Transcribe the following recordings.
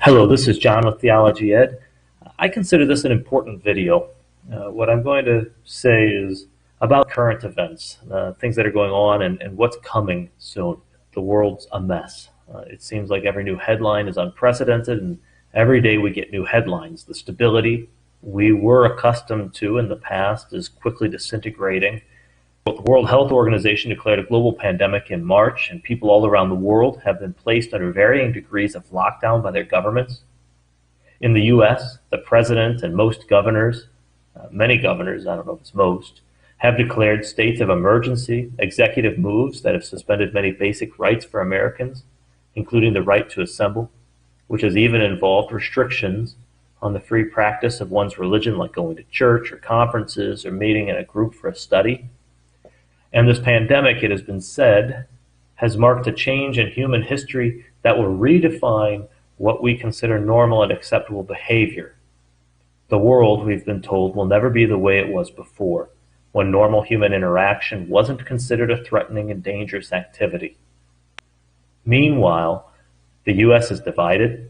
Hello, this is John with Theology Ed. I consider this an important video. What I'm going to say is about current events, things that are going on and what's coming soon. The world's a mess. It seems like every new headline is unprecedented, and every day we get new headlines. The stability we were accustomed to in the past is quickly disintegrating. The World Health Organization declared a global pandemic in March, and people all around the world have been placed under varying degrees of lockdown by their governments. In the U.S., the president and most governors, many governors, I don't know if it's most, have declared states of emergency, executive moves that have suspended many basic rights for Americans, including the right to assemble, which has even involved restrictions on the free practice of one's religion, like going to church or conferences or meeting in a group for a study. And this pandemic, it has been said, has marked a change in human history that will redefine what we consider normal and acceptable behavior. The world, we've been told, will never be the way it was before, when normal human interaction wasn't considered a threatening and dangerous activity. Meanwhile, the U.S. is divided,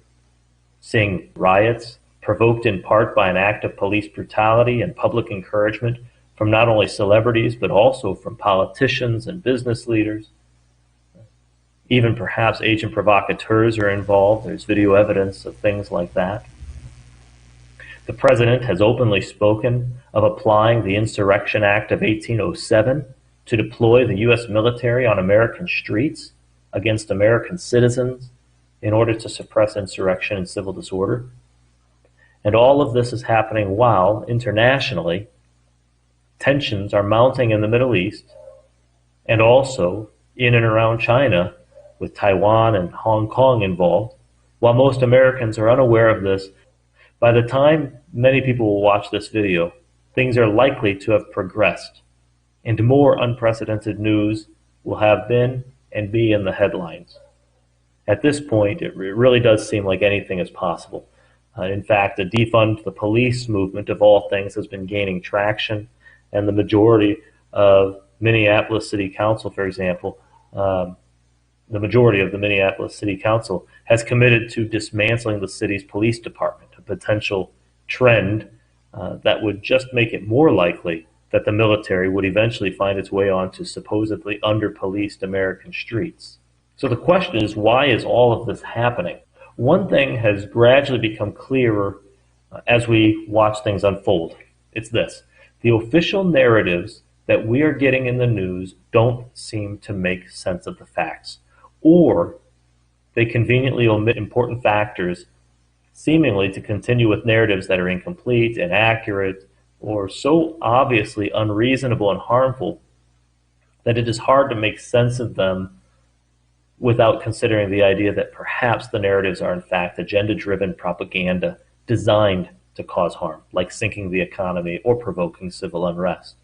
seeing riots provoked in part by an act of police brutality and public encouragement from not only celebrities, but also from politicians and business leaders. Even perhaps agent provocateurs are involved. There's video evidence of things like that. The president has openly spoken of applying the Insurrection Act of 1807 to deploy the U.S. military on American streets against American citizens in order to suppress insurrection and civil disorder. And all of this is happening while, internationally, tensions are mounting in the Middle East, and also in and around China, with Taiwan and Hong Kong involved. While most Americans are unaware of this, by the time many people will watch this video, things are likely to have progressed, and more unprecedented news will have been and be in the headlines. At this point, it really does seem like anything is possible. In fact, the defund the police movement, of all things, has been gaining traction. And the majority of Minneapolis City Council, for example, the majority of the Minneapolis City Council has committed to dismantling the city's police department, a potential trend that would just make it more likely that the military would eventually find its way onto supposedly under-policed American streets. So the question is, why is all of this happening? One thing has gradually become clearer as we watch things unfold. It's this. The official narratives that we are getting in the news don't seem to make sense of the facts, or they conveniently omit important factors, seemingly to continue with narratives that are incomplete, inaccurate, or so obviously unreasonable and harmful that it is hard to make sense of them without considering the idea that perhaps the narratives are in fact agenda-driven propaganda designed to cause harm, like sinking the economy or provoking civil unrest.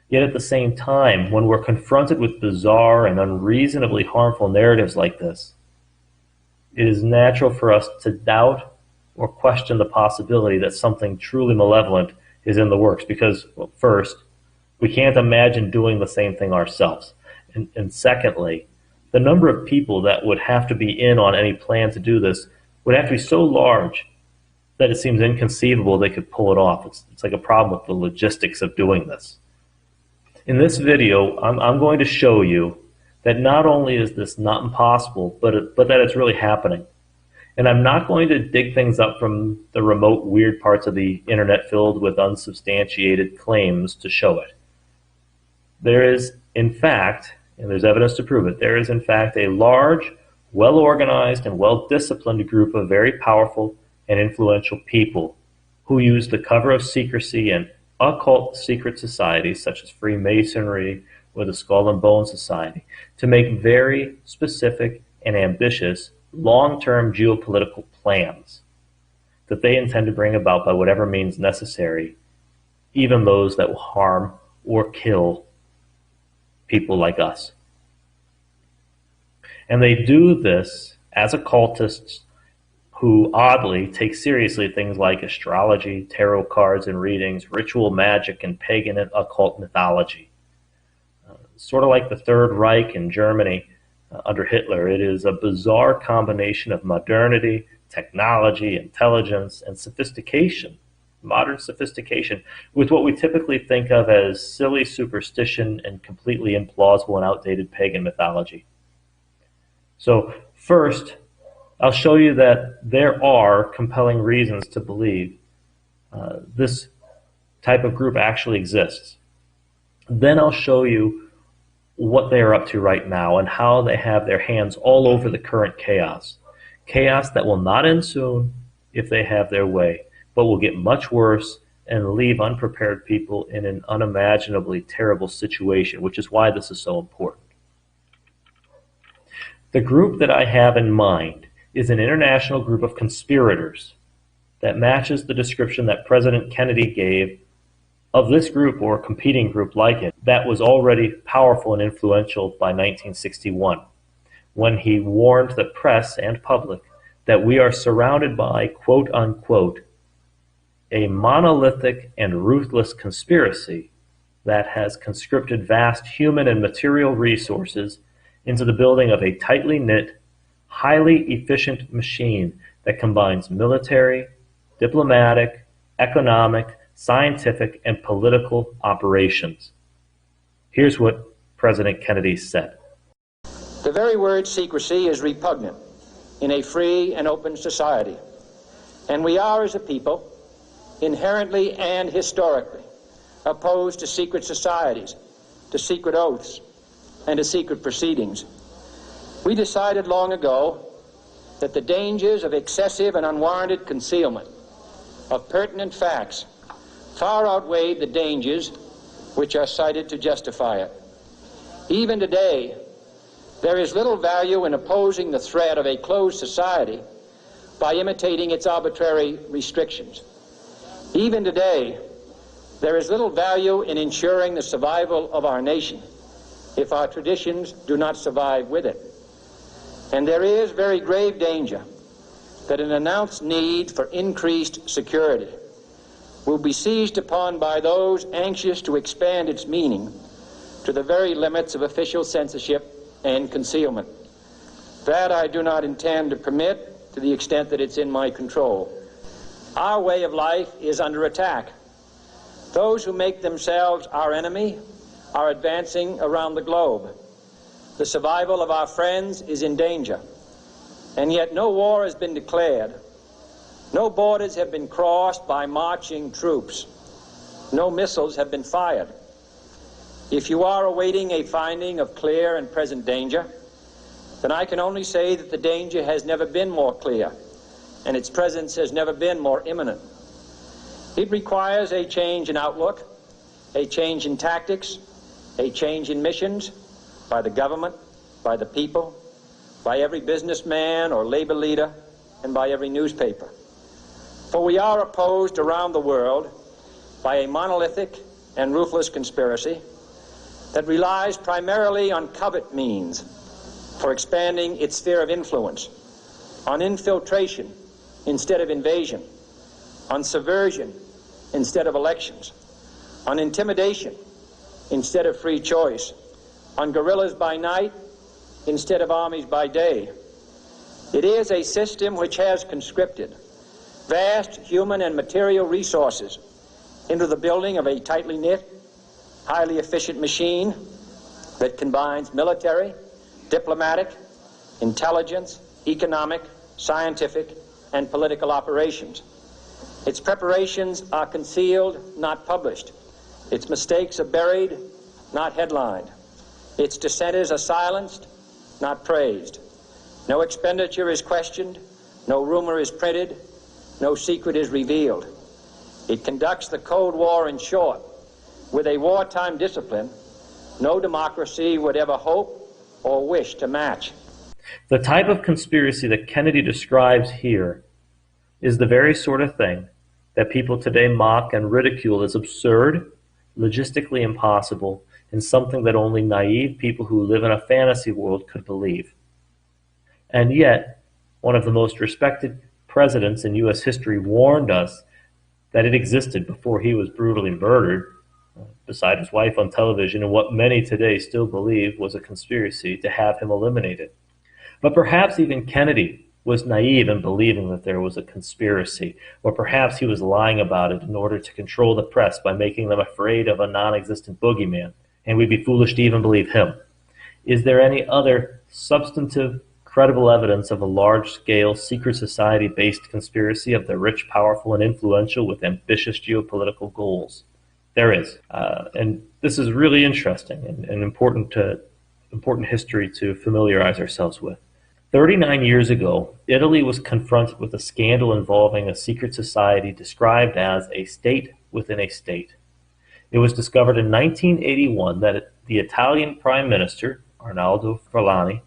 Yet at the same time, when we're confronted with bizarre and unreasonably harmful narratives like this, it is natural for us to doubt or question the possibility that something truly malevolent is in the works because, well, first, we can't imagine doing the same thing ourselves. And secondly, the number of people that would have to be in on any plan to do this would have to be so large that it seems inconceivable they could pull it off. It's like a problem with the logistics of doing this. In this video, I'm going to show you that not only is this not impossible, but that it's really happening. And I'm not going to dig things up from the remote, weird parts of the internet filled with unsubstantiated claims to show it. There is, in fact, and there's evidence to prove it, there is, in fact, a large, well-organized, and well-disciplined group of very powerful and influential people who use the cover of secrecy and occult secret societies such as Freemasonry or the Skull and Bone Society to make very specific and ambitious long-term geopolitical plans that they intend to bring about by whatever means necessary, even those that will harm or kill people like us. And they do this as occultists who oddly take seriously things like astrology, tarot cards and readings, ritual magic, and pagan and occult mythology. Sort of like the Third Reich in Germany, under Hitler. It is a bizarre combination of modernity, technology, intelligence, and sophistication, modern sophistication, with what we typically think of as silly superstition and completely implausible and outdated pagan mythology. So first, I'll show you that there are compelling reasons to believe this type of group actually exists. Then I'll show you what they are up to right now and how they have their hands all over the current chaos. Chaos that will not end soon if they have their way, but will get much worse and leave unprepared people in an unimaginably terrible situation, which is why this is so important. The group that I have in mind is an international group of conspirators that matches the description that President Kennedy gave of this group or a competing group like it that was already powerful and influential by 1961, when he warned the press and public that we are surrounded by, quote unquote, a monolithic and ruthless conspiracy that has conscripted vast human and material resources into the building of a tightly knit, highly efficient machine that combines military, diplomatic, economic, scientific, and political operations. Here's what President Kennedy said. The very word secrecy is repugnant in a free and open society, and we are, as a people, inherently and historically opposed to secret societies, to secret oaths, and to secret proceedings. We decided long ago that the dangers of excessive and unwarranted concealment of pertinent facts far outweighed the dangers which are cited to justify it. Even today, there is little value in opposing the threat of a closed society by imitating its arbitrary restrictions. Even today, there is little value in ensuring the survival of our nation if our traditions do not survive with it. And there is very grave danger that an announced need for increased security will be seized upon by those anxious to expand its meaning to the very limits of official censorship and concealment. That I do not intend to permit to the extent that it's in my control. Our way of life is under attack. Those who make themselves our enemy are advancing around the globe. The survival of our friends is in danger, and yet no war has been declared. No borders have been crossed by marching troops. No missiles have been fired. If you are awaiting a finding of clear and present danger, then I can only say that the danger has never been more clear, and its presence has never been more imminent. It requires a change in outlook, a change in tactics, a change in missions by the government, by the people, by every businessman or labor leader, and by every newspaper. For we are opposed around the world by a monolithic and ruthless conspiracy that relies primarily on covert means for expanding its sphere of influence, on infiltration instead of invasion, on subversion instead of elections, on intimidation instead of free choice, on guerrillas by night instead of armies by day. It is a system which has conscripted vast human and material resources into the building of a tightly knit, highly efficient machine that combines military, diplomatic, intelligence, economic, scientific, and political operations. Its preparations are concealed, not published. Its mistakes are buried, not headlined. Its dissenters are silenced, not praised. No expenditure is questioned, no rumor is printed, no secret is revealed. It conducts the Cold War, in short, with a wartime discipline no democracy would ever hope or wish to match. The type of conspiracy that Kennedy describes here is the very sort of thing that people today mock and ridicule as absurd, logistically impossible, and something that only naive people who live in a fantasy world could believe. And yet, one of the most respected presidents in U.S. history warned us that it existed before he was brutally murdered beside his wife on television in what many today still believe was a conspiracy to have him eliminated. But perhaps even Kennedy was naive in believing that there was a conspiracy, or perhaps he was lying about it in order to control the press by making them afraid of a non-existent boogeyman, and we'd be foolish to even believe him. Is there any other substantive, credible evidence of a large-scale secret society-based conspiracy of the rich, powerful, and influential with ambitious geopolitical goals? There is, and this is really interesting and important history to familiarize ourselves with. 39 years ago, Italy was confronted with a scandal involving a secret society described as a state within a state. It was discovered in 1981 that the Italian Prime Minister, Arnaldo Furlani,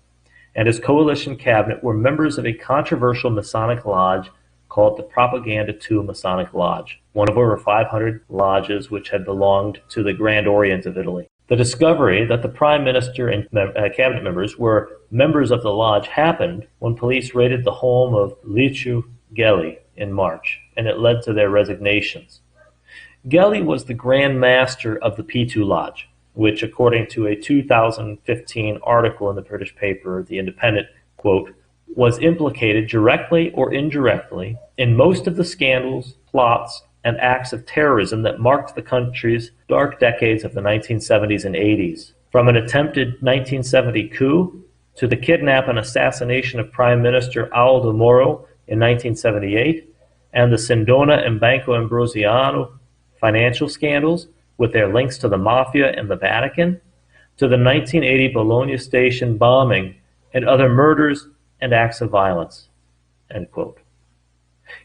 and his coalition cabinet were members of a controversial Masonic lodge called the Propaganda II Masonic Lodge, one of over 500 lodges which had belonged to the Grand Orient of Italy. The discovery that the Prime Minister and cabinet members were members of the lodge happened when police raided the home of Licio Gelli in March, and it led to their resignations. Gelli was the Grand Master of the P2 Lodge, which, according to a 2015 article in the British paper The Independent, quote, was implicated directly or indirectly in most of the scandals, plots, and acts of terrorism that marked the country's dark decades of the 1970s and 80s. From an attempted 1970 coup to the kidnap and assassination of Prime Minister Aldo Moro in 1978, and the Sindona and Banco Ambrosiano financial scandals with their links to the Mafia and the Vatican, to the 1980 Bologna station bombing and other murders and acts of violence, end quote.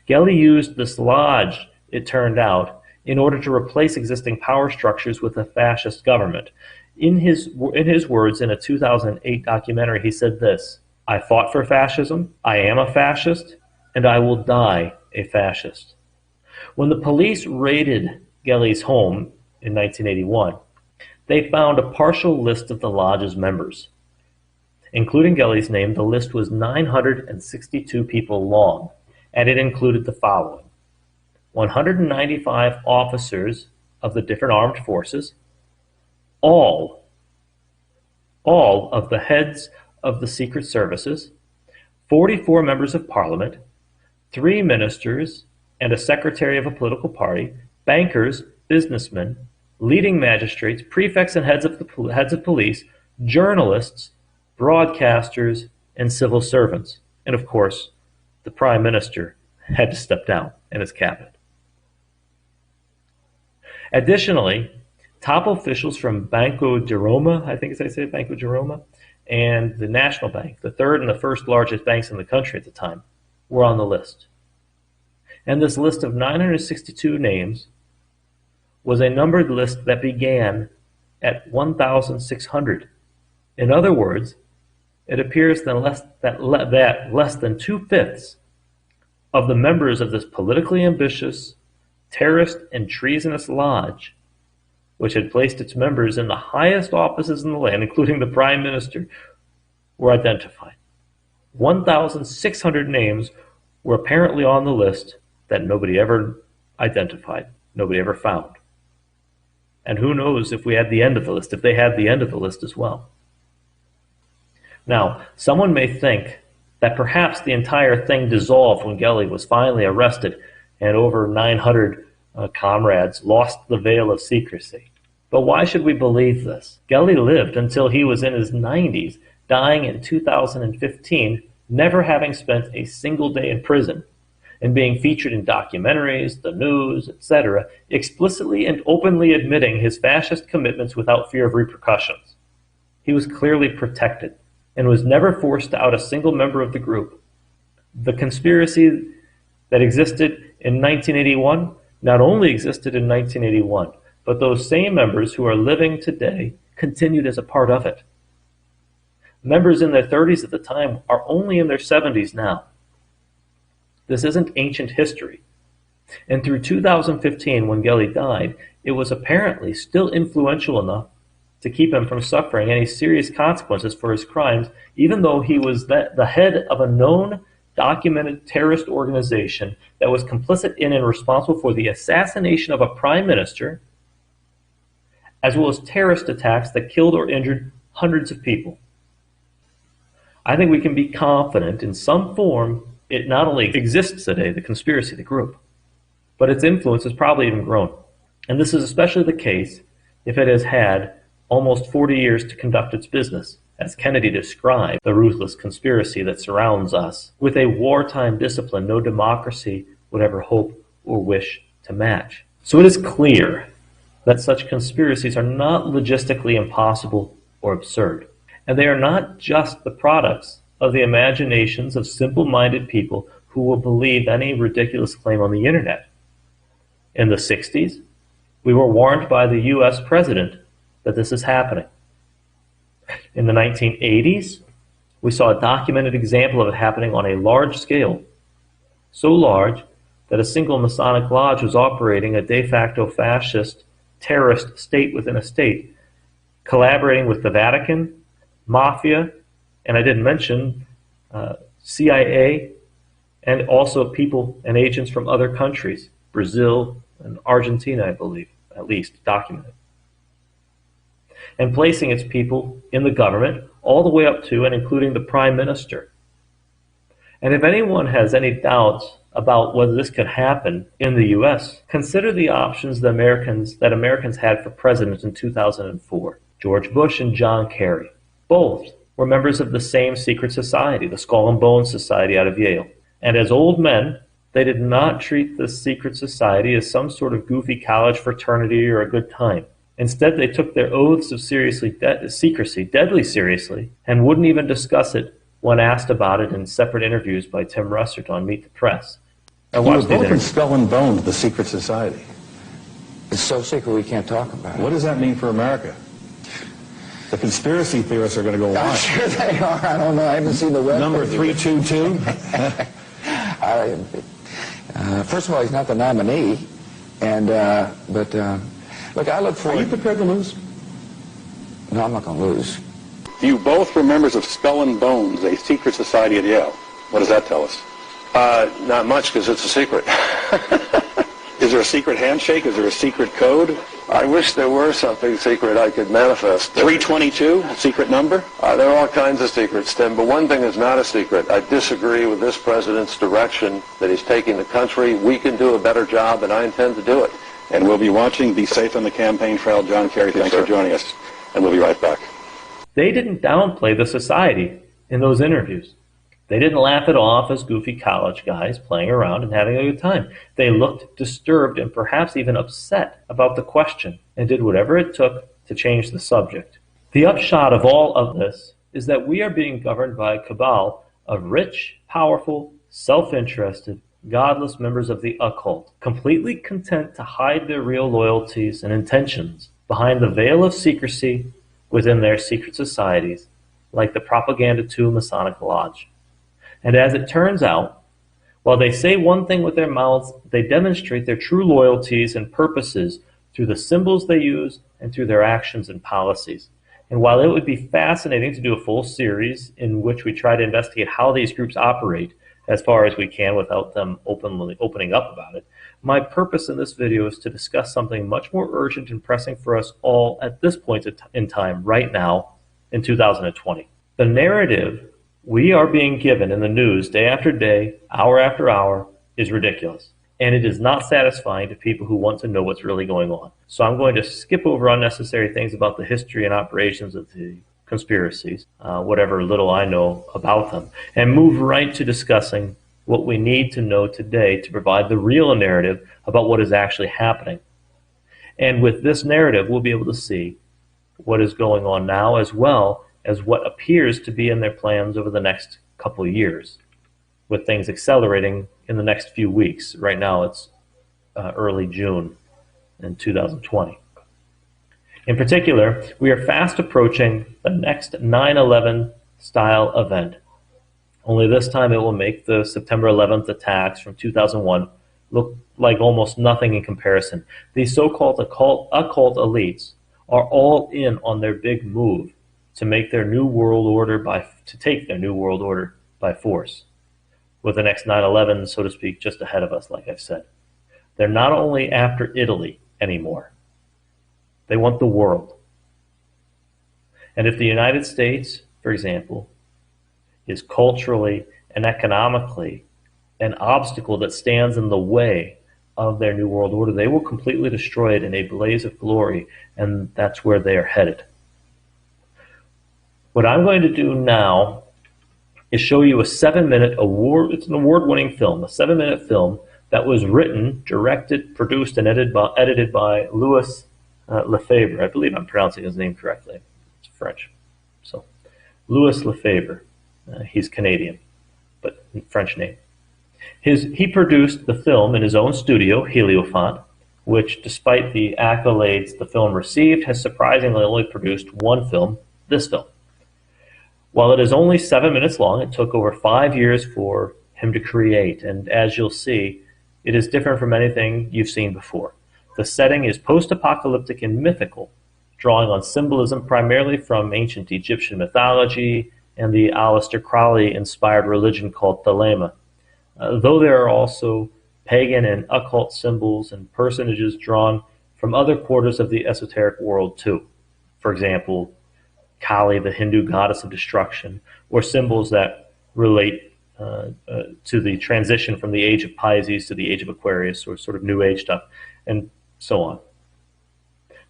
Gelli used this lodge, it turned out, in order to replace existing power structures with a fascist government. In his words in a 2008 documentary, he said this: "I fought for fascism, I am a fascist, and I will die a fascist." When the police raided Gelli's home in 1981, they found a partial list of the lodge's members. Including Gelli's name, the list was 962 people long, and it included the following: 195 officers of the different armed forces, all of the heads of the secret services, 44 members of parliament, 3 ministers and a secretary of a political party, bankers, businessmen, leading magistrates, prefects and heads of police, journalists, broadcasters, and civil servants. And of course, the Prime Minister had to step down and his cabinet. Additionally, top officials from Banco di Roma, I think as I say Banco di Roma, and the National Bank, the third and the first largest banks in the country at the time, were on the list. And this list of 962 names was a numbered list that began at 1,600. In other words, it appears that less than 2/5 of the members of this politically ambitious, terrorist, and treasonous lodge, which had placed its members in the highest offices in the land, including the Prime Minister, were identified. 1,600 names were apparently on the list that nobody ever identified, nobody ever found. And who knows if we had the end of the list, if they had the end of the list as well. Now, someone may think that perhaps the entire thing dissolved when Gelli was finally arrested and over 900 comrades lost the veil of secrecy. But why should we believe this? Gelli lived until he was in his 90s, dying in 2015, never having spent a single day in prison, and being featured in documentaries, the news, etc., explicitly and openly admitting his fascist commitments without fear of repercussions. He was clearly protected and was never forced to out a single member of the group. The conspiracy that existed in 1981 not only existed in 1981, but those same members who are living today continued as a part of it. Members in their 30s at the time are only in their 70s now. This isn't ancient history. And through 2015, when Gelli died, it was apparently still influential enough to keep him from suffering any serious consequences for his crimes, even though he was the head of a known, documented terrorist organization that was complicit in and responsible for the assassination of a prime minister as well as terrorist attacks that killed or injured hundreds of people. I think we can be confident in some form it not only exists today, the conspiracy, the group, but its influence has probably even grown. And this is especially the case if it has had almost 40 years to conduct its business, as Kennedy described the ruthless conspiracy that surrounds us, with a wartime discipline no democracy would ever hope or wish to match. So it is clear that such conspiracies are not logistically impossible or absurd. And they are not just the products of the imaginations of simple-minded people who will believe any ridiculous claim on the internet. In the 60s, we were warned by the US president that this is happening. In the 1980s, we saw a documented example of it happening on a large scale, so large that a single Masonic lodge was operating a de facto fascist terrorist state within a state, collaborating with the Vatican, Mafia, and I didn't mention CIA, and also people and agents from other countries, Brazil and Argentina, I believe, at least documented, and placing its people in the government all the way up to and including the Prime Minister. And if anyone has any doubts about whether this could happen in the US, consider the options that Americans had for president in 2004. George Bush and John Kerry. Both were members of the same secret society, the Skull and Bones Society out of Yale. And as old men, they did not treat this secret society as some sort of goofy college fraternity or a good time. Instead, they took their oaths of secrecy deadly seriously and wouldn't even discuss it when asked about it in separate interviews by Tim Russert on Meet the Press. You were both in Skull and Bones, the secret society. It's so secret we can't talk about it. What does that mean for America? The conspiracy theorists are going to go I'm wild. sure they are. I don't know. I haven't seen the web. Number 322? First of all, he's not the nominee. And, look, I look forward... Are you prepared to lose? No, I'm not going to lose. You both were members of Skull and Bones, a secret society at Yale. What does that tell us? Not much, because it's a secret. Is there a secret handshake? Is there a secret code? I wish there were something secret I could manifest. 322, a secret number? There are all kinds of secrets, Tim, but one thing is not a secret. I disagree with this president's direction that he's taking the country. We can do a better job, and I intend to do it. And we'll be watching. Be safe on the campaign trail. John Kerry, thanks for joining us. And we'll be right back. They didn't downplay the society in those interviews. They didn't laugh it off as goofy college guys playing around and having a good time. They looked disturbed and perhaps even upset about the question and did whatever it took to change the subject. The upshot of all of this is that we are being governed by a cabal of rich, powerful, self-interested, godless members of the occult, completely content to hide their real loyalties and intentions behind the veil of secrecy within their secret societies, like the Propaganda 2 Masonic Lodge. And as it turns out, while they say one thing with their mouths, they demonstrate their true loyalties and purposes through the symbols they use and through their actions and policies. And while it would be fascinating to do a full series in which we try to investigate how these groups operate as far as we can without them opening up about it, my purpose in this video is to discuss something much more urgent and pressing for us all at this point in time, right now, in 2020. The narrative we are being given in the news day after day, hour after hour, is ridiculous. And it is not satisfying to people who want to know what's really going on. So I'm going to skip over unnecessary things about the history and operations of the conspiracies, whatever little I know about them, and move right to discussing what we need to know today to provide the real narrative about what is actually happening. And with this narrative, we'll be able to see what is going on now as well as what appears to be in their plans over the next couple of years, with things accelerating in the next few weeks. Right now it's early June in 2020. In particular, we are fast approaching the next 9/11 style event. Only this time it will make the September 11th attacks from 2001 look like almost nothing in comparison. These so-called occult elites are all in on their big move to make their new world order take their new world order by force, with the next 9/11, so to speak, just ahead of us, like I've said. They're not only after Italy anymore. They want the world. And if the United States, for example, is culturally and economically an obstacle that stands in the way of their New World Order, they will completely destroy it in a blaze of glory, and that's where they are headed. What I'm going to do now is show you a 7-minute it's an award-winning film, a 7-minute film that was written, directed, produced, and edited by Louis Lefebvre. I believe I'm pronouncing his name correctly. It's French. So, Louis Lefebvre. He's Canadian, but French name. He produced the film in his own studio, Heliofant, which, despite the accolades the film received, has surprisingly only produced one film, this film. While it is only 7 minutes long, it took over 5 years for him to create, and as you'll see, it is different from anything you've seen before. The setting is post-apocalyptic and mythical, drawing on symbolism primarily from ancient Egyptian mythology and the Aleister Crowley-inspired religion called Thelema, though there are also pagan and occult symbols and personages drawn from other quarters of the esoteric world too. For example, Kali, the Hindu goddess of destruction, or symbols that relate to the transition from the age of Pisces to the age of Aquarius, or sort of New Age stuff, and so on.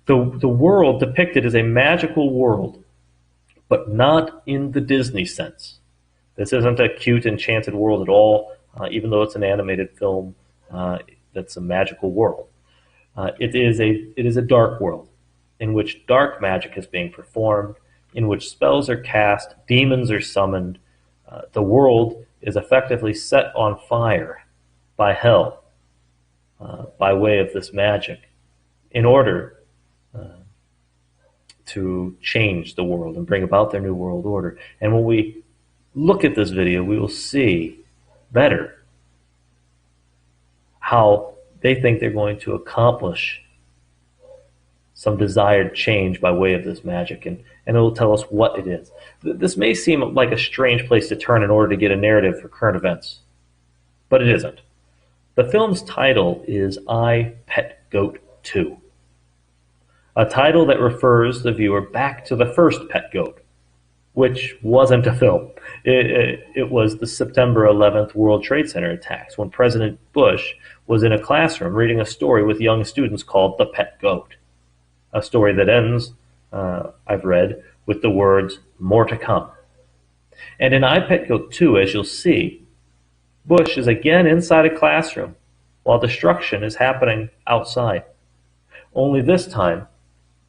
The world depicted is a magical world, but not in the Disney sense. This isn't a cute, enchanted world at all, even though it's an animated film that's a magical world. It is a dark world in which dark magic is being performed, in which spells are cast, demons are summoned. The world is effectively set on fire by hell by way of this magic in order to change the world and bring about their new world order. And when we look at this video, we will see better how they think they're going to accomplish some desired change by way of this magic, and it will tell us what it is. This may seem like a strange place to turn in order to get a narrative for current events, but it isn't. The film's title is I, Pet Goat 2, a title that refers the viewer back to the first Pet Goat, which wasn't a film. It was the September 11th World Trade Center attacks, when President Bush was in a classroom reading a story with young students called The Pet Goat, a story that ends, I've read, with the words, more to come. And in I, Pet Goat 2, as you'll see, Bush is again inside a classroom while destruction is happening outside. Only this time,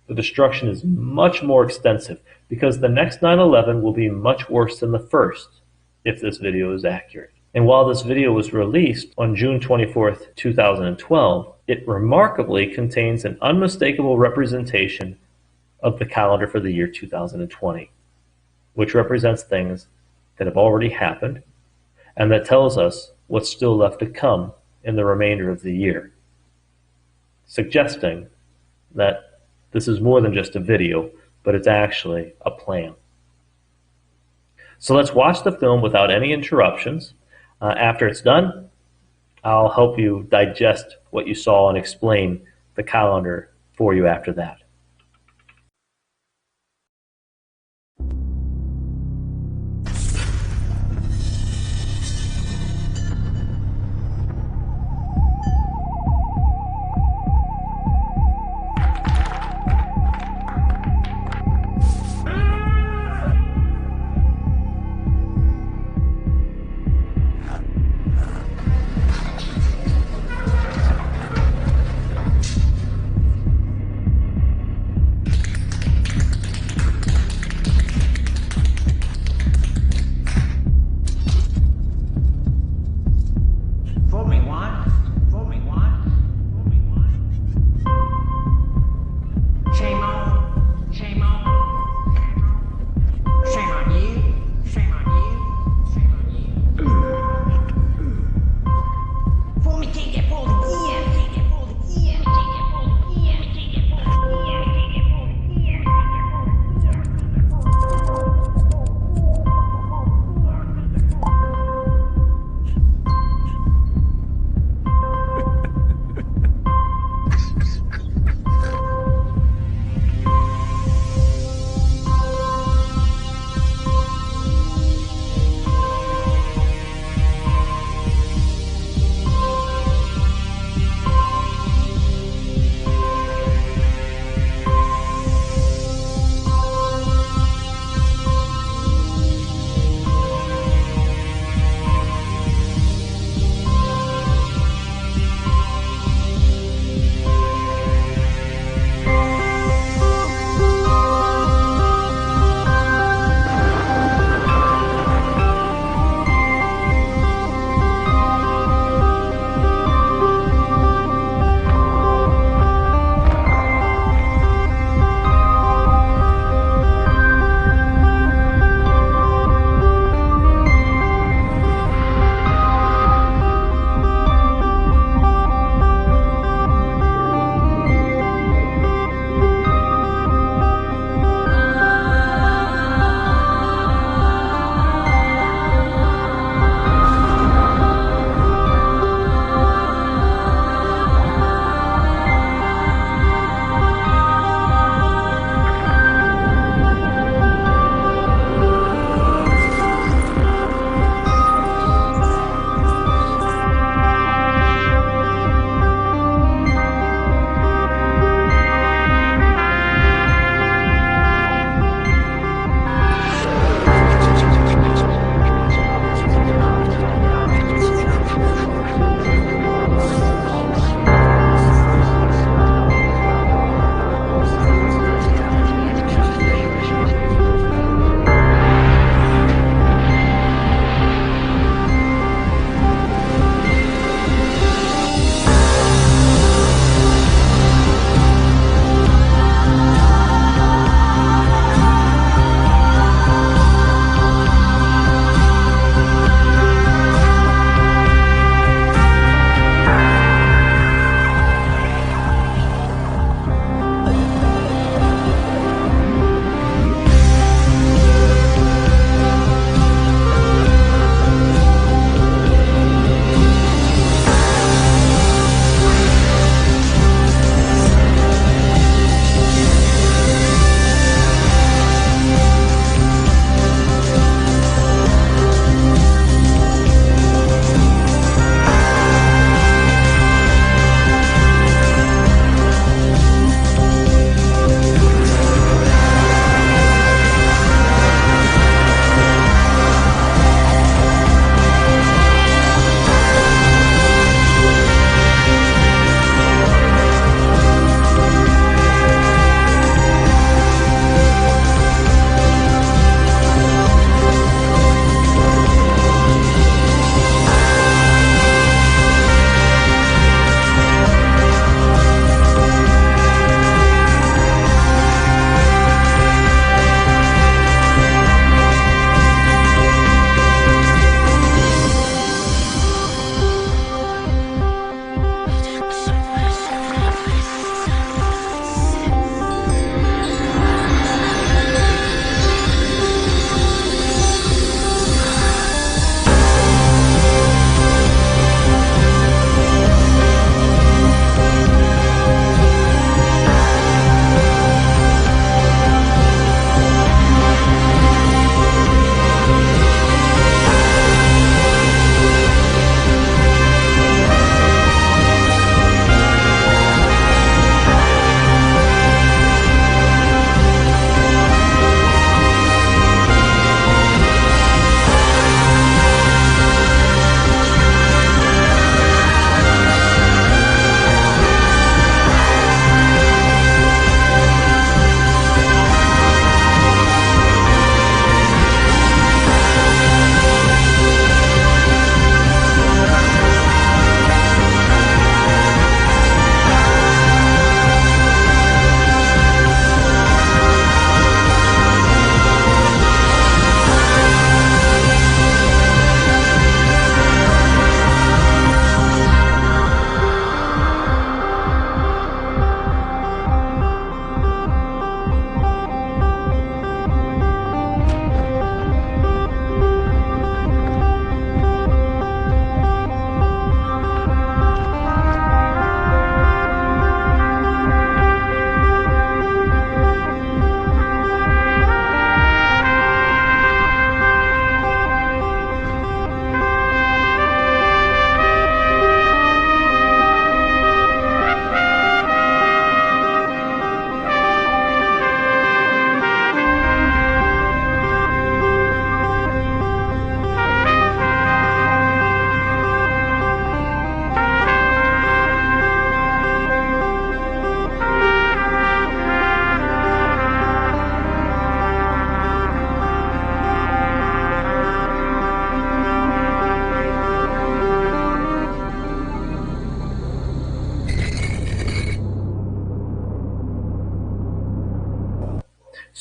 the destruction is much more extensive, because the next 9/11 will be much worse than the first, if this video is accurate. And while this video was released on June 24th, 2012, it remarkably contains an unmistakable representation of the calendar for the year 2020, which represents things that have already happened and that tells us what's still left to come in the remainder of the year, suggesting that this is more than just a video, but it's actually a plan. So let's watch the film without any interruptions. After it's done, I'll help you digest what you saw and explain the calendar for you after that.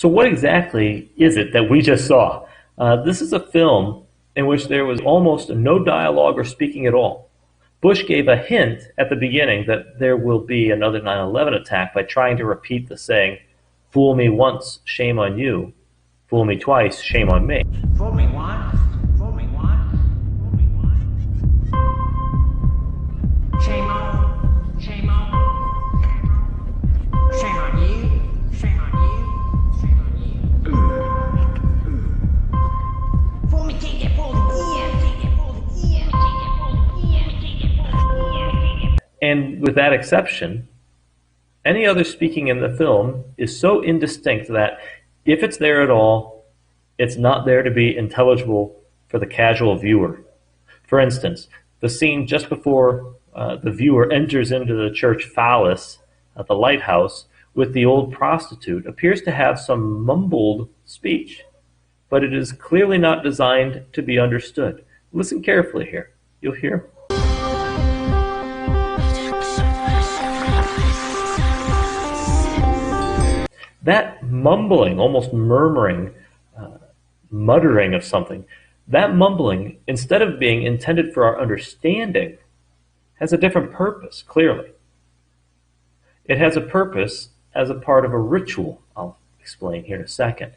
So what exactly is it that we just saw? This is a film in which there was almost no dialogue or speaking at all. Bush gave a hint at the beginning that there will be another 9/11 attack by trying to repeat the saying, "Fool me once, shame on you. Fool me twice, shame on me." Fool me once, fool me once, fool me once. Shame on, shame on. Shame on you, shame on you, shame on you. Fool me, take that fool again, take that fool again, take that fool again, take that fool again. And with that exception, any other speaking in the film is so indistinct that if it's there at all, it's not there to be intelligible for the casual viewer. For instance, the scene just before the viewer enters into the church phallus at the lighthouse with the old prostitute appears to have some mumbled speech, but it is clearly not designed to be understood. Listen carefully here. You'll hear. That mumbling, almost murmuring, muttering of something, that mumbling, instead of being intended for our understanding, has a different purpose, clearly. It has a purpose as a part of a ritual. I'll explain here in a second.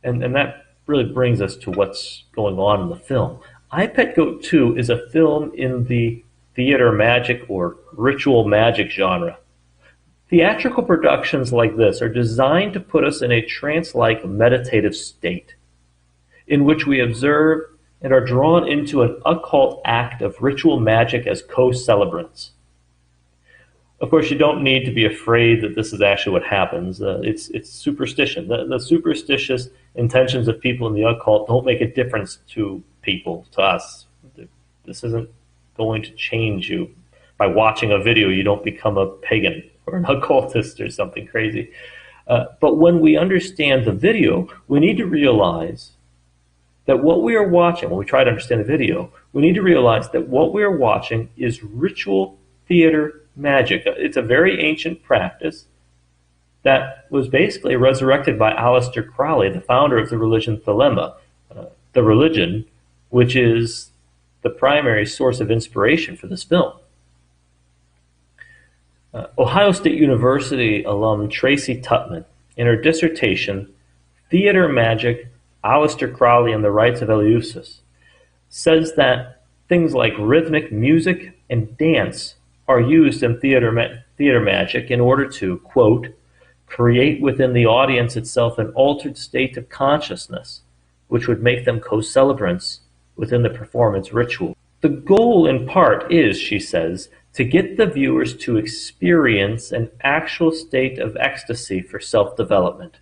And that really brings us to what's going on in the film. I Pet Goat 2 is a film in the theater magic or ritual magic genre. Theatrical productions like this are designed to put us in a trance-like meditative state in which we observe and are drawn into an occult act of ritual magic as co-celebrants. Of course, you don't need to be afraid that this is actually what happens. It's superstition. The superstitious intentions of people in the occult don't make a difference to people, to us. This isn't going to change you. By watching a video, you don't become a pagan or an occultist or something crazy. But when we understand the video, we need to realize that what we are watching, when we try to understand the video, we need to realize that what we are watching is ritual theater magic. It's a very ancient practice that was basically resurrected by Aleister Crowley, the founder of the religion Thelema, the religion which is the primary source of inspiration for this film. Ohio State University alum Tracy Tutman, in her dissertation, Theater Magic, Aleister Crowley and the Rites of Eleusis, says that things like rhythmic music and dance are used in theater magic in order to, quote, create within the audience itself an altered state of consciousness, which would make them co-celebrants within the performance ritual. The goal, in part, is, she says, to get the viewers to experience an actual state of ecstasy for self-development.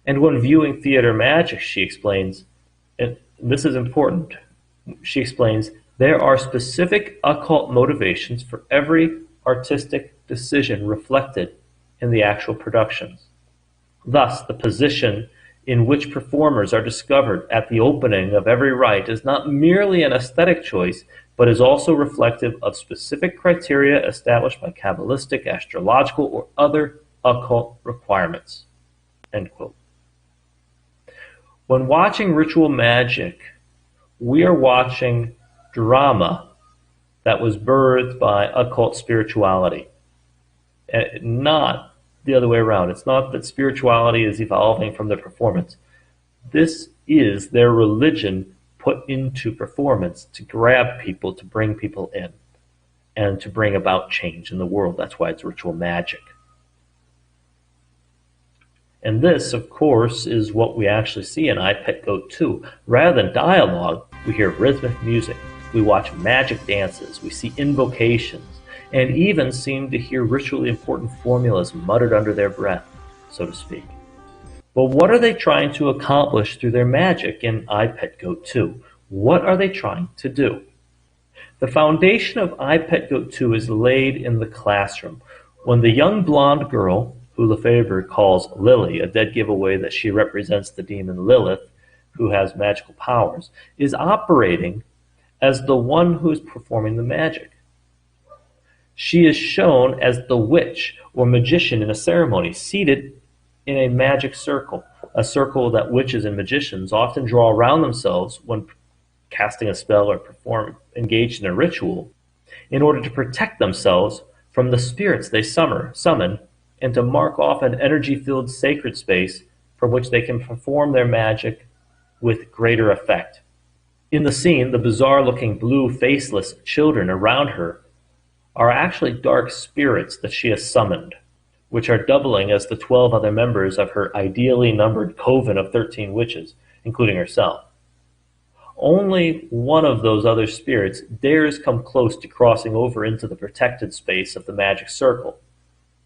And when viewing theater magic, she explains, and this is important, she explains, there are specific occult motivations for every artistic decision reflected in the actual productions. Thus, the position in which performers are discovered at the opening of every rite is not merely an aesthetic choice, but is also reflective of specific criteria established by Kabbalistic, astrological, or other occult requirements. End quote. When watching ritual magic, we are watching drama that was birthed by occult spirituality, not the other way around. It's not that spirituality is evolving from the performance. This is their religion put into performance to grab people, to bring people in, and to bring about change in the world. That's why it's ritual magic. And this, of course, is what we actually see in I Pet Goat 2. Rather than dialogue, we hear rhythmic music, we watch magic dances, we see invocations, and even seem to hear ritually important formulas muttered under their breath, so to speak. But what are they trying to accomplish through their magic in I Pet Goat 2? What are they trying to do? The foundation of I Pet Goat 2 is laid in the classroom, when the young blonde girl, who Lefebvre calls Lily, a dead giveaway that she represents the demon Lilith, who has magical powers, is operating as the one who is performing the magic. She is shown as the witch or magician in a ceremony, seated in a magic circle, a circle that witches and magicians often draw around themselves when casting a spell or engaged in a ritual, in order to protect themselves from the spirits they summon, and to mark off an energy-filled sacred space from which they can perform their magic with greater effect. In the scene, the bizarre-looking blue, faceless children around her are actually dark spirits that she has summoned, which are doubling as the 12 other members of her ideally numbered coven of 13 witches, including herself. Only one of those other spirits dares come close to crossing over into the protected space of the magic circle,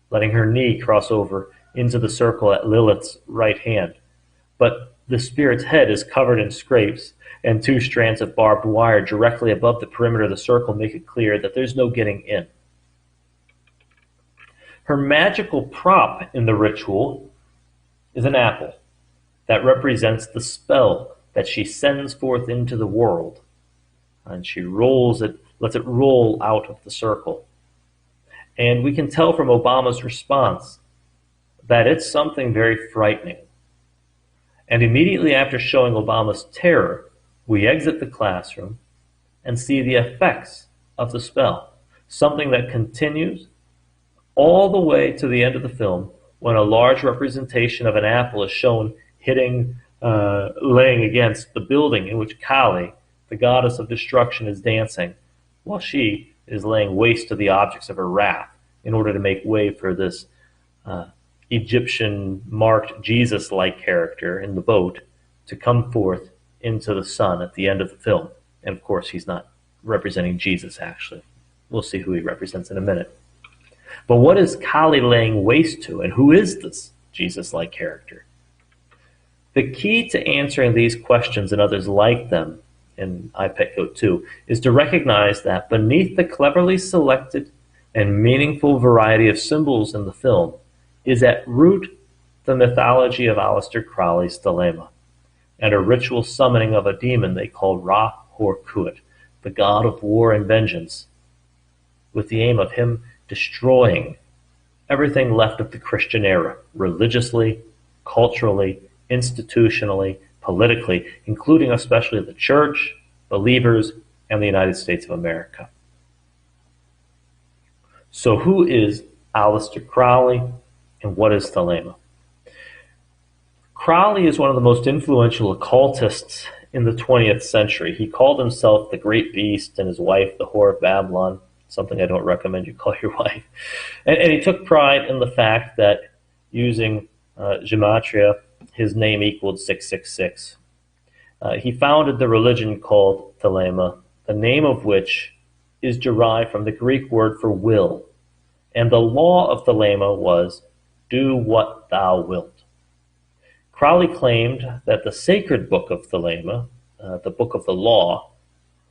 letting her knee cross over into the circle at Lilith's right hand. But the spirit's head is covered in scrapes, and 2 strands of barbed wire directly above the perimeter of the circle make it clear that there's no getting in. Her magical prop in the ritual is an apple that represents the spell that she sends forth into the world, and she lets it roll out of the circle. And we can tell from Obama's response that it's something very frightening. And immediately after showing Obama's terror, we exit the classroom and see the effects of the spell, something that continues all the way to the end of the film, when a large representation of an apple is shown laying against the building in which Kali, the goddess of destruction, is dancing, while she is laying waste to the objects of her wrath in order to make way for this Egyptian-marked Jesus-like character in the boat to come forth into the sun at the end of the film. And of course, he's not representing Jesus, actually. We'll see who he represents in a minute. But what is Kali laying waste to, and who is this Jesus-like character? The key to answering these questions and others like them in iPetCode 2 is to recognize that beneath the cleverly selected and meaningful variety of symbols in the film is at root the mythology of Aleister Crowley's Thelema, and a ritual summoning of a demon they called Ra Hor Quod, the god of war and vengeance, with the aim of him destroying everything left of the Christian era, religiously, culturally, institutionally, politically, including especially the church, believers, and the United States of America. So who is Aleister Crowley, and what is Thelema? Crowley is one of the most influential occultists in the 20th century. He called himself the Great Beast and his wife the Whore of Babylon, something I don't recommend you call your wife. And he took pride in the fact that using gematria, his name equaled 666. He founded the religion called Thelema, the name of which is derived from the Greek word for will. And the law of Thelema was, do what thou wilt. Crowley claimed that the sacred book of Thelema, the book of the law,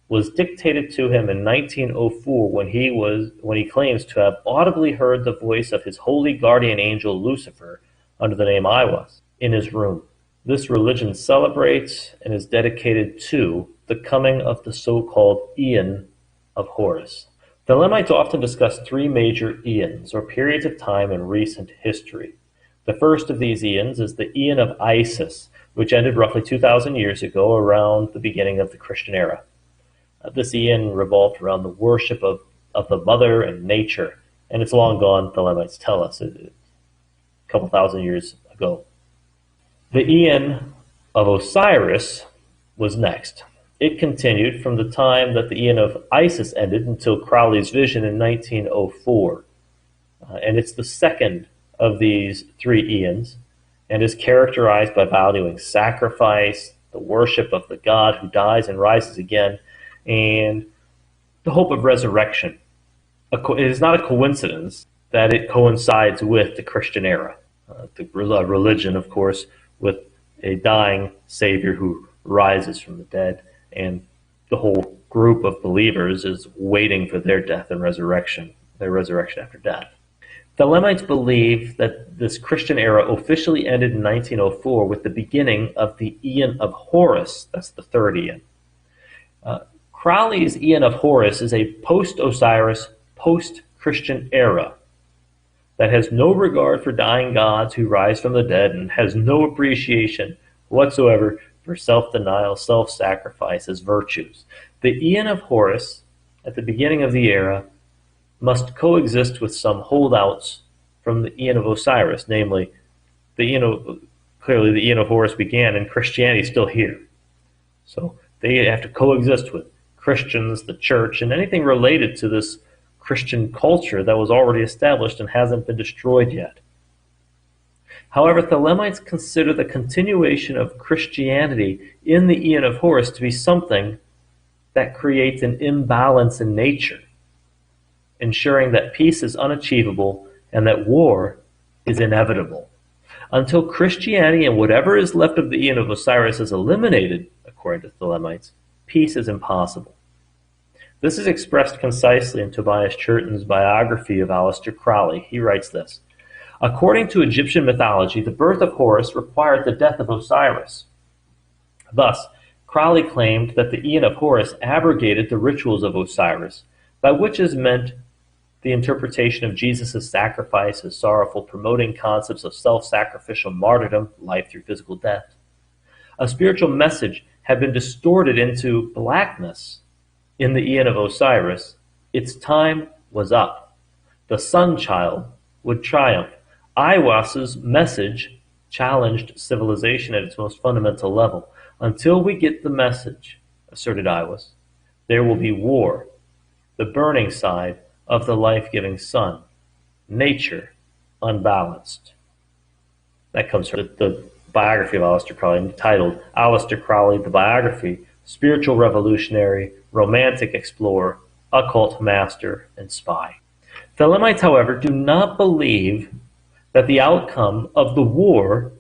was dictated to him in 1904 when he claims to have audibly heard the voice of his holy guardian angel Lucifer under the name Eius in his room. This religion celebrates and is dedicated to the coming of the so-called Eon of Horus. The Thelemites often discuss 3 major eons, or periods of time in recent history. The first of these eons is the Eon of Isis, which ended roughly 2,000 years ago around the beginning of the Christian era. This eon revolved around the worship of the mother and nature, and it's long gone, the Thelemites tell us, a couple thousand years ago. The Eon of Osiris was next. It continued from the time that the Eon of Isis ended until Crowley's vision in 1904. And it's the second of these 3 eons, and is characterized by valuing sacrifice, the worship of the God who dies and rises again, and the hope of resurrection. It is not a coincidence that it coincides with the Christian era. The religion, of course, with a dying Savior who rises from the dead, and the whole group of believers is waiting for their death and resurrection, their resurrection after death. The Thelemites believe that this Christian era officially ended in 1904 with the beginning of the Eon of Horus. That's the 3rd Eon. Crowley's Eon of Horus is a post-Osiris, post-Christian era, that has no regard for dying gods who rise from the dead and has no appreciation whatsoever for self-denial, self-sacrifice as virtues. The Aeon of Horus, at the beginning of the era, must coexist with some holdouts from the Aeon of Osiris, namely, clearly the Aeon of Horus began and Christianity is still here. So they have to coexist with Christians, the church, and anything related to this Christian culture that was already established and hasn't been destroyed yet. However, Thelemites consider the continuation of Christianity in the Aeon of Horus to be something that creates an imbalance in nature, ensuring that peace is unachievable and that war is inevitable. Until Christianity and whatever is left of the Aeon of Osiris is eliminated, according to Thelemites, peace is impossible. This is expressed concisely in Tobias Churton's biography of Aleister Crowley. He writes this: according to Egyptian mythology, the birth of Horus required the death of Osiris. Thus, Crowley claimed that the Aeon of Horus abrogated the rituals of Osiris, by which is meant the interpretation of Jesus' sacrifice as sorrowful, promoting concepts of self-sacrificial martyrdom, life through physical death. A spiritual message had been distorted into blackness in the Aeon of Osiris. Its time was up. The sun child would triumph. Aiwas's message challenged civilization at its most fundamental level. Until we get the message, asserted Eius, there will be war, the burning side of the life-giving sun, nature unbalanced. That comes from the biography of Aleister Crowley, entitled Aleister Crowley, the Biography, Spiritual Revolutionary, Romantic Explorer, Occult Master, and Spy. Thelemites, however, do not believe that the outcome of the war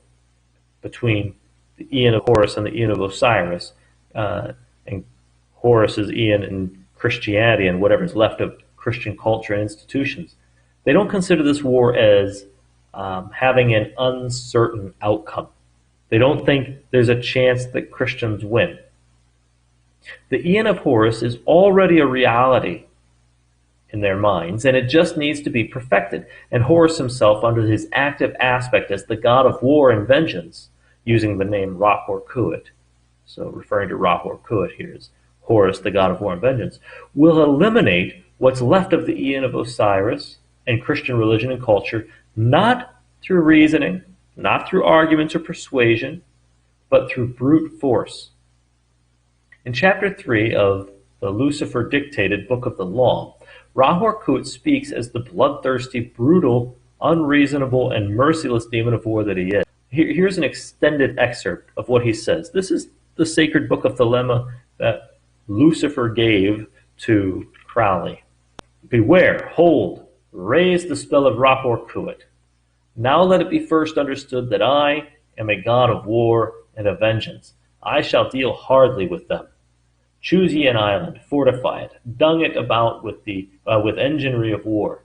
between the Aeon of Horus and the Aeon of Osiris, and Horus's Aeon in Christianity and whatever's left of Christian culture and institutions, they don't consider this war as having an uncertain outcome. They don't think there's a chance that Christians win. The Aeon of Horus is already a reality in their minds, and it just needs to be perfected. And Horus himself, under his active aspect as the god of war and vengeance, using the name Rahor Quod, so referring to Rahor Quod here is Horus, the god of war and vengeance, will eliminate what's left of the Aeon of Osiris and Christian religion and culture, not through reasoning, not through arguments or persuasion, but through brute force. In chapter 3 of the Lucifer-dictated Book of the Law, Rahor Quod speaks as the bloodthirsty, brutal, unreasonable, and merciless demon of war that he is. Here's an extended excerpt of what he says. This is the sacred book of Thelema that Lucifer gave to Crowley. Beware, hold, raise the spell of Rahor Quod. Now let it be first understood that I am a god of war and of vengeance. I shall deal hardly with them. Choose ye an island, fortify it, dung it about with enginery of war.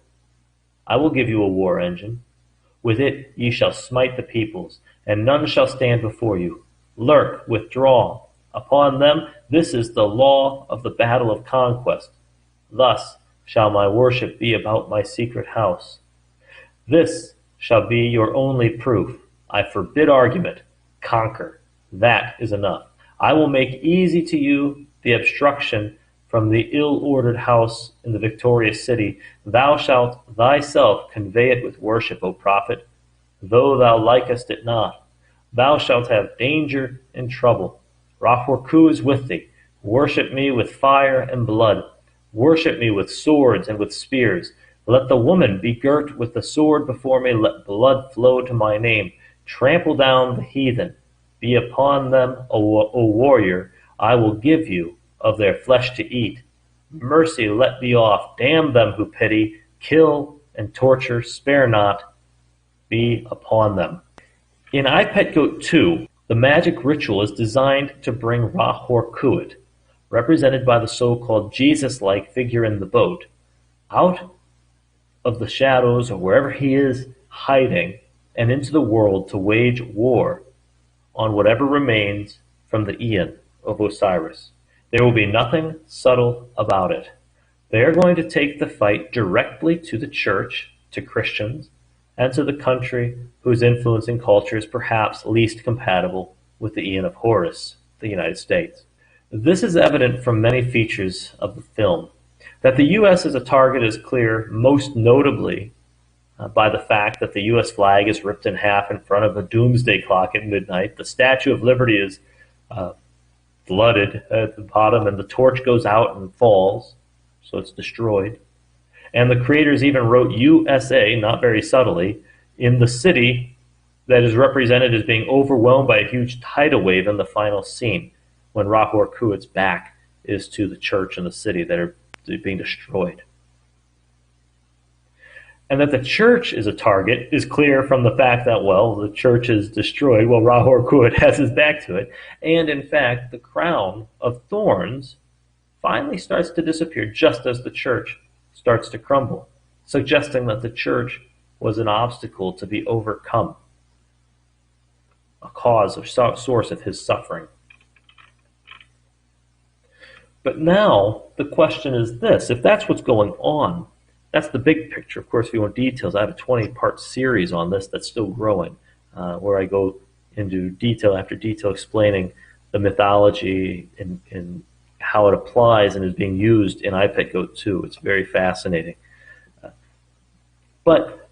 I will give you a war engine. With it ye shall smite the peoples, and none shall stand before you. Lurk, withdraw. Upon them this is the law of the battle of conquest. Thus shall my worship be about my secret house. This shall be your only proof. I forbid argument. Conquer. That is enough. I will make easy to you the obstruction from the ill-ordered house in the victorious city. Thou shalt thyself convey it with worship, O prophet, though thou likest it not. Thou shalt have danger and trouble. Rahor Quod is with thee. Worship me with fire and blood. Worship me with swords and with spears. Let the woman be girt with the sword before me. Let blood flow to my name. Trample down the heathen. Be upon them, O warrior. I will give you of their flesh to eat. Mercy let be off. Damn them who pity. Kill and torture. Spare not. Be upon them. In I Pet Goat 2, the magic ritual is designed to bring Rahor Quod, represented by the so-called Jesus-like figure in the boat, out of the shadows or wherever he is hiding and into the world to wage war on whatever remains from the Aeon of Osiris. There will be nothing subtle about it. They are going to take the fight directly to the church, to Christians, and to the country whose influence and culture is perhaps least compatible with the Aeon of Horus, the United States. This is evident from many features of the film. That the U.S. as a target is clear, most notably by the fact that the U.S. flag is ripped in half in front of a doomsday clock at midnight. The Statue of Liberty is flooded at the bottom, and the torch goes out and falls, so it's destroyed. And the creators even wrote USA, not very subtly, in the city that is represented as being overwhelmed by a huge tidal wave in the final scene, when Rahor Kuit's back is to the church and the city that are being destroyed. And that the church is a target is clear from the fact that, well, the church is destroyed while Rahor Kuit has his back to it. And in fact, the crown of thorns finally starts to disappear just as the church starts to crumble, suggesting that the church was an obstacle to be overcome, a cause or source of his suffering. But now the question is this: if that's what's going on, that's the big picture. Of course, if you want details, I have a 20-part series on this that's still growing, where I go into detail after detail explaining the mythology and how it applies and is being used in iPet Goat 2. It's very fascinating. But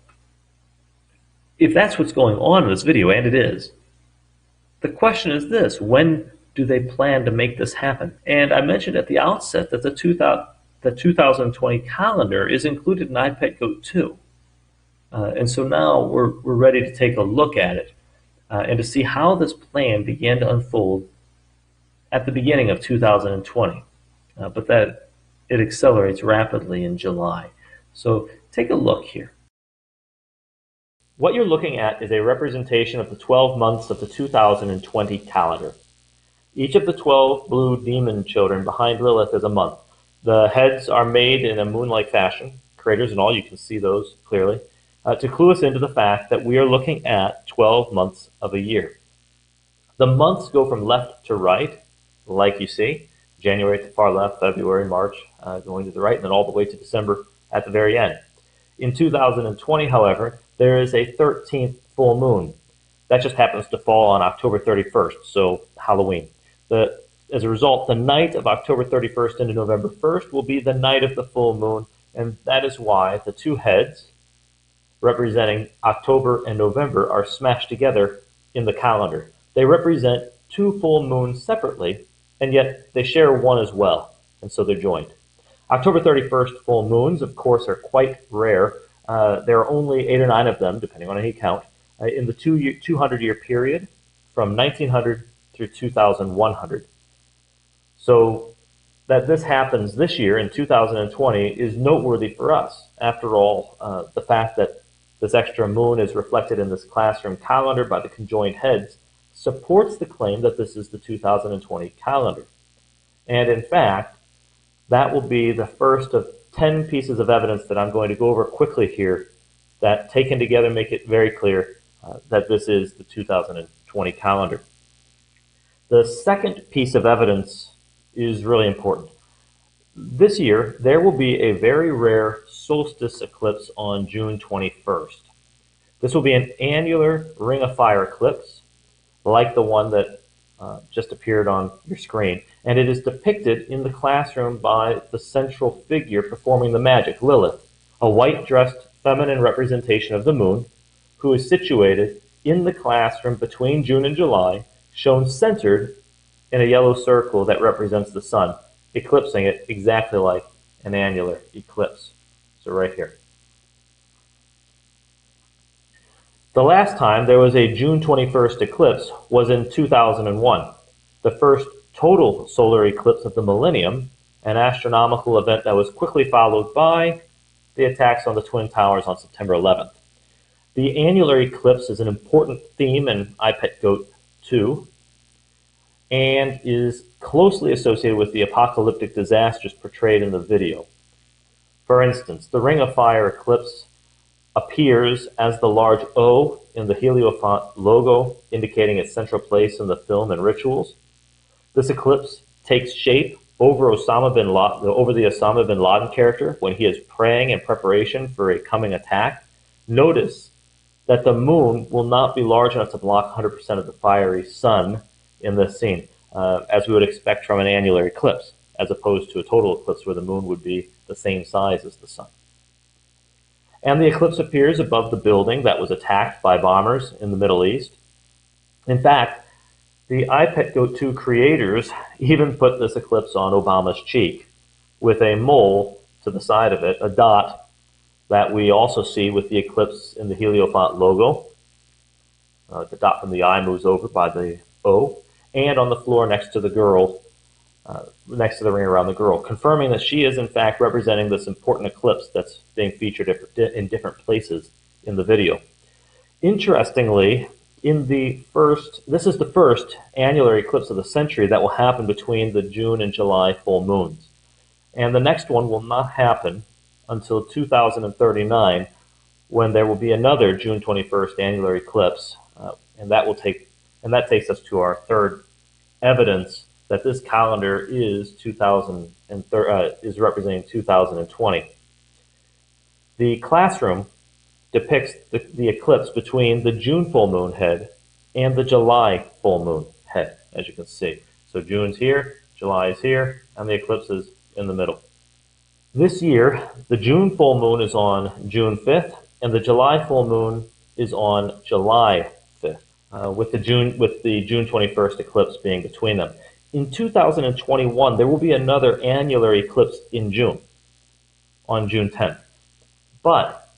if that's what's going on in this video, and it is, the question is this: when do they plan to make this happen? And I mentioned at the outset that the 2020 calendar is included in iPet Goat 2. And so now we're ready to take a look at it and to see how this plan began to unfold at the beginning of 2020, but that it accelerates rapidly in July. So take a look here. What you're looking at is a representation of the 12 months of the 2020 calendar. Each of the 12 blue demon children behind Lilith is a month. The heads are made in a moon-like fashion, craters and all, you can see those clearly, to clue us into the fact that we are looking at 12 months of a year. The months go from left to right, like you see, January at the far left, February, March going to the right, and then all the way to December at the very end. In 2020, however, there is a 13th full moon. That just happens to fall on October 31st, so Halloween. As a result, the night of October 31st into November 1st will be the night of the full moon, and that is why the two heads representing October and November are smashed together in the calendar. They represent two full moons separately, and yet they share one as well, and so they're joined. October 31st full moons, of course, are quite rare. There are only 8 or 9 of them, depending on how you count, in the 200-year period from 1900 through 2100. So that this happens this year in 2020 is noteworthy for us. After all, the fact that this extra moon is reflected in this classroom calendar by the conjoined heads supports the claim that this is the 2020 calendar. And in fact, that will be the first of 10 pieces of evidence that I'm going to go over quickly here that, taken together, make it very clear that this is the 2020 calendar. The second piece of evidence is really important. This year, there will be a very rare solstice eclipse on June 21st. This will be an annular ring of fire eclipse, like the one that just appeared on your screen, and it is depicted in the classroom by the central figure performing the magic, Lilith, a white-dressed feminine representation of the moon, who is situated in the classroom between June and July, shown centered in a yellow circle that represents the sun, eclipsing it exactly like an annular eclipse. So right here. The last time there was a June 21st eclipse was in 2001, the first total solar eclipse of the millennium, an astronomical event that was quickly followed by the attacks on the Twin Towers on September 11th. The annular eclipse is an important theme in iPet Goat 2 and is closely associated with the apocalyptic disasters portrayed in the video. For instance, the Ring of Fire eclipse appears as the large O in the heliofont logo, indicating its central place in the film and rituals. This eclipse takes shape over the Osama bin Laden character when he is praying in preparation for a coming attack. Notice that the moon will not be large enough to block 100% of the fiery sun in this scene, as we would expect from an annular eclipse, as opposed to a total eclipse where the moon would be the same size as the sun. And the eclipse appears above the building that was attacked by bombers in the Middle East. In fact, the iPetGo2 creators even put this eclipse on Obama's cheek with a mole to the side of it, a dot that we also see with the eclipse in the Heliofont logo. The dot from the eye moves over by the O, and on the floor next to the girl, next to the ring around the girl, confirming that she is in fact representing this important eclipse that's being featured in different places in the video. Interestingly, this is the first annular eclipse of the century that will happen between the June and July full moons. And the next one will not happen until 2039, when there will be another June 21st annular eclipse, and that takes us to our third evidence that this calendar is representing 2020. The classroom depicts the eclipse between the June full moon head and the July full moon head, as you can see. So June's here, July is here, and the eclipse is in the middle. This year, the June full moon is on June 5th, and the July full moon is on July 5th, with the June 21st eclipse being between them. In 2021, there will be another annular eclipse in June, on June 10th. But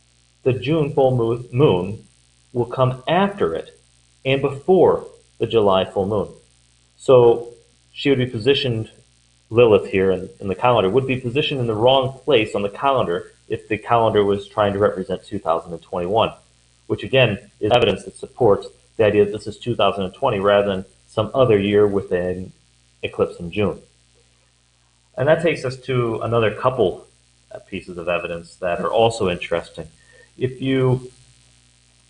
the June full moon will come after it and before the July full moon. So she would be positioned, Lilith here in the calendar, would be positioned in the wrong place on the calendar if the calendar was trying to represent 2021, which again is evidence that supports the idea that this is 2020 rather than some other year with an eclipse in June. And that takes us to another couple pieces of evidence that are also interesting. If you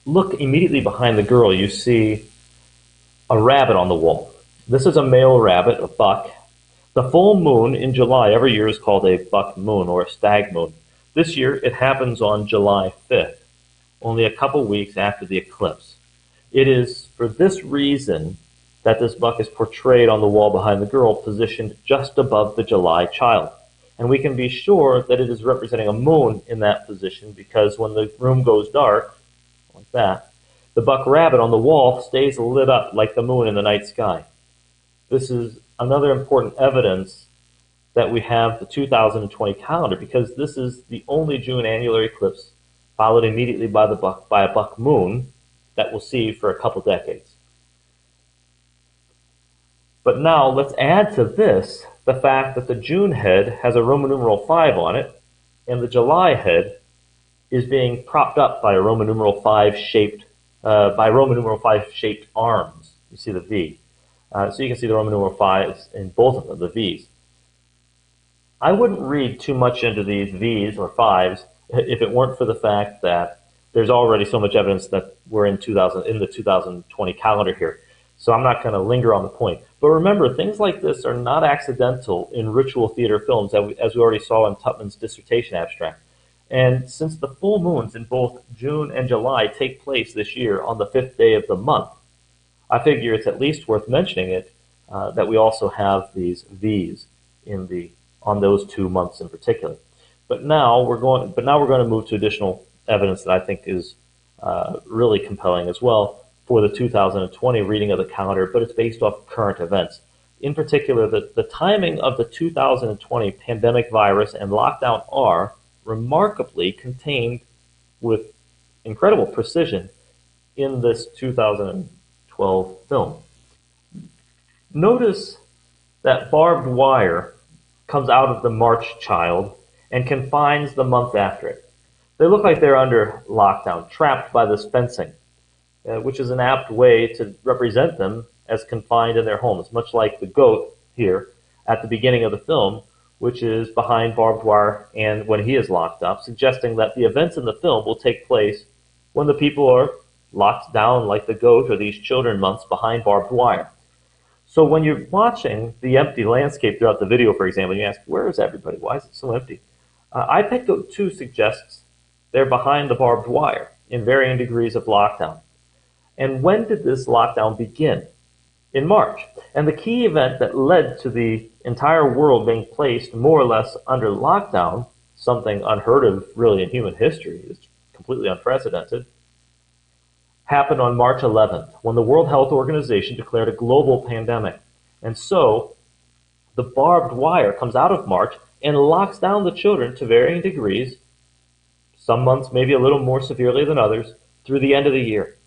look immediately behind the girl, you see a rabbit on the wall. This is a male rabbit, a buck. The full moon in July every year is called a buck moon or a stag moon. This year it happens on July 5th, only a couple weeks after the eclipse. It is for this reason that this buck is portrayed on the wall behind the girl, positioned just above the July child. And we can be sure that it is representing a moon in that position because when the room goes dark, like that, the buck rabbit on the wall stays lit up like the moon in the night sky. This is another important evidence that we have the 2020 calendar, because this is the only June annular eclipse followed immediately by a buck moon that we'll see for a couple decades. But now let's add to this the fact that the June head has a Roman numeral 5 on it, and the July head is being propped up by a Roman numeral 5 shaped arms. You see the V. So you can see the Roman numeral 5s in both of them, the V's. I wouldn't read too much into these V's or 5s if it weren't for the fact that there's already so much evidence that we're in the 2020 calendar here. So I'm not going to linger on the point. But remember, things like this are not accidental in ritual theater films, as we already saw in Tupman's dissertation abstract. And since the full moons in both June and July take place this year on the 5th day of the month, I figure it's at least worth mentioning it that we also have these V's on those 2 months in particular. But now we're going to move to additional evidence that I think is really compelling as well for the 2020 reading of the calendar, but it's based off current events. In particular, the timing of the 2020 pandemic virus and lockdown are remarkably contained with incredible precision in this 2012 film. Notice that barbed wire comes out of the March child and confines the month after it. They look like they're under lockdown, trapped by this fencing, which is an apt way to represent them as confined in their homes, much like the goat here at the beginning of the film, which is behind barbed wire and when he is locked up, suggesting that the events in the film will take place when the people are locked down like the goat or these children months behind barbed wire. So when you're watching the empty landscape throughout the video, for example, you ask, where is everybody? Why is it so empty? iPetGo2 suggests they're behind the barbed wire in varying degrees of lockdown. And when did this lockdown begin? In March. And the key event that led to the entire world being placed more or less under lockdown, something unheard of really in human history, is completely unprecedented, happened on March 11th, when the World Health Organization declared a global pandemic. And so, the barbed wire comes out of March and locks down the children to varying degrees, some months maybe a little more severely than others, through the end of the year.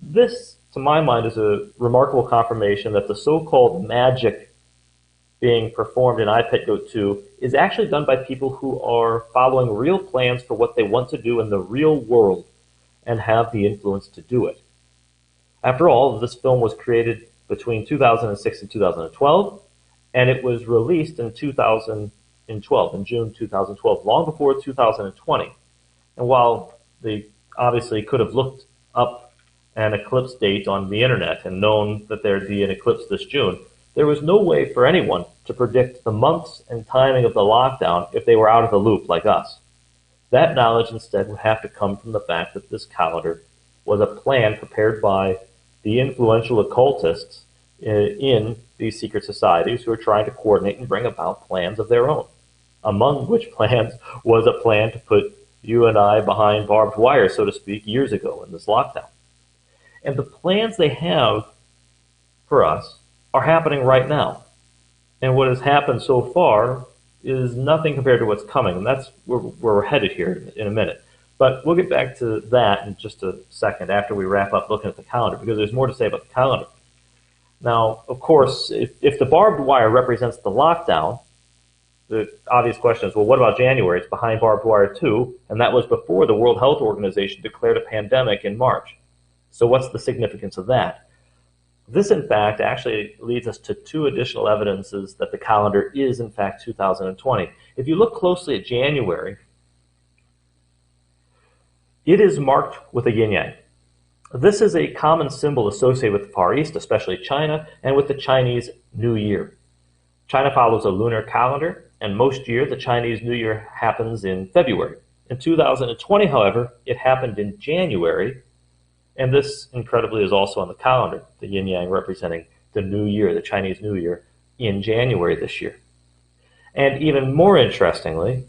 This, to my mind, is a remarkable confirmation that the so-called magic being performed in iPetGoat 2 is actually done by people who are following real plans for what they want to do in the real world and have the influence to do it. After all, this film was created between 2006 and 2012, and it was released in 2012, in June 2012, long before 2020. And while they obviously could have looked up an eclipse date on the internet and known that there'd be an eclipse this June, there was no way for anyone to predict the months and timing of the lockdown if they were out of the loop like us. That knowledge instead would have to come from the fact that this calendar was a plan prepared by the influential occultists in these secret societies who are trying to coordinate and bring about plans of their own, among which plans was a plan to put you and I behind barbed wire, so to speak, years ago in this lockdown. And the plans they have for us are happening right now. And what has happened so far is nothing compared to what's coming. And that's where we're headed here in a minute. But we'll get back to that in just a second after we wrap up looking at the calendar, because there's more to say about the calendar. Now, of course, if the barbed wire represents the lockdown, the obvious question is, well, what about January? It's behind barbed wire too, and that was before the World Health Organization declared a pandemic in March. So what's the significance of that? This, in fact, actually leads us to two additional evidences that the calendar is, in fact, 2020. If you look closely at January, it is marked with a yin-yang. This is a common symbol associated with the Far East, especially China, and with the Chinese New Year. China follows a lunar calendar, and most years the Chinese New Year happens in February. In 2020, however, it happened in January, and this, incredibly, is also on the calendar, the yin-yang representing the New Year, the Chinese New Year, in January this year. And even more interestingly,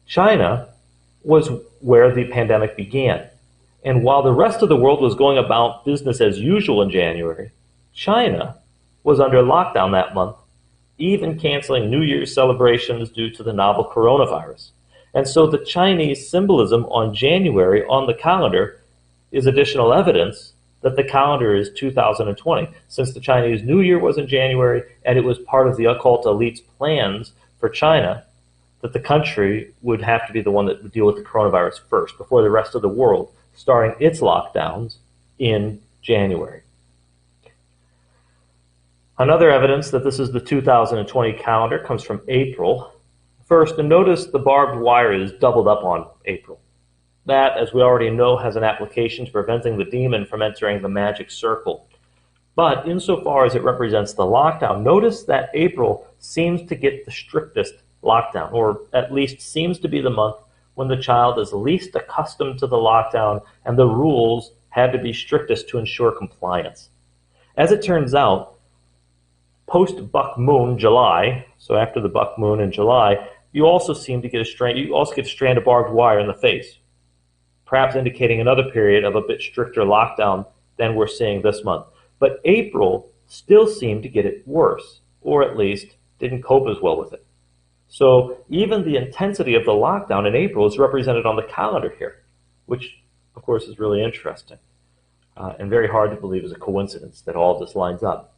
China was where the pandemic began. And while the rest of the world was going about business as usual in January, China was under lockdown that month, even canceling New Year's celebrations due to the novel coronavirus. And so the Chinese symbolism on January on the calendar is additional evidence that the calendar is 2020, since the Chinese New Year was in January, and it was part of the occult elite's plans for China that the country would have to be the one that would deal with the coronavirus first, before the rest of the world starting its lockdowns in January. Another evidence that this is the 2020 calendar comes from April. First, and notice the barbed wire is doubled up on April. That, as we already know, has an application to preventing the demon from entering the magic circle. But insofar as it represents the lockdown, notice that April seems to get the strictest lockdown, or at least seems to be the month when the child is least accustomed to the lockdown and the rules had to be strictest to ensure compliance. As it turns out, post-buck moon July, so after the buck moon in July, you also get a strand of barbed wire in the face, perhaps indicating another period of a bit stricter lockdown than we're seeing this month. But April still seemed to get it worse, or at least didn't cope as well with it. So even the intensity of the lockdown in April is represented on the calendar here, which of course is really interesting and very hard to believe is a coincidence that all this lines up.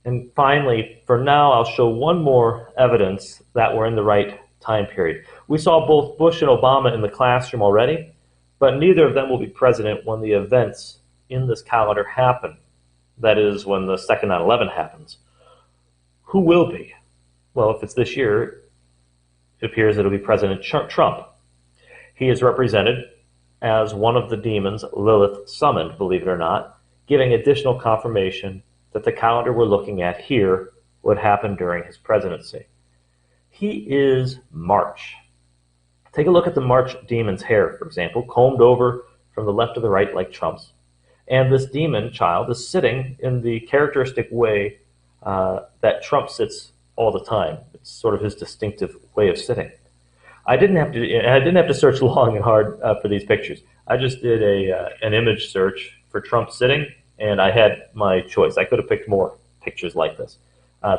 And finally, for now, I'll show one more evidence that we're in the right time period. We saw both Bush and Obama in the classroom already, but neither of them will be president when the events in this calendar happen. That is, when the second 9/11 happens. Who will be? Well, if it's this year, it appears it'll be President Trump. He is represented as one of the demons Lilith summoned, believe it or not, giving additional confirmation that the calendar we're looking at here would happen during his presidency. He is March. Take a look at the March demon's hair, for example, combed over from the left to the right like Trump's. And this demon child is sitting in the characteristic way that Trump sits all the time. It's sort of his distinctive way of sitting. I didn't have to search long and hard for these pictures. I just did an image search for Trump sitting, and I had my choice. I could have picked more pictures like this.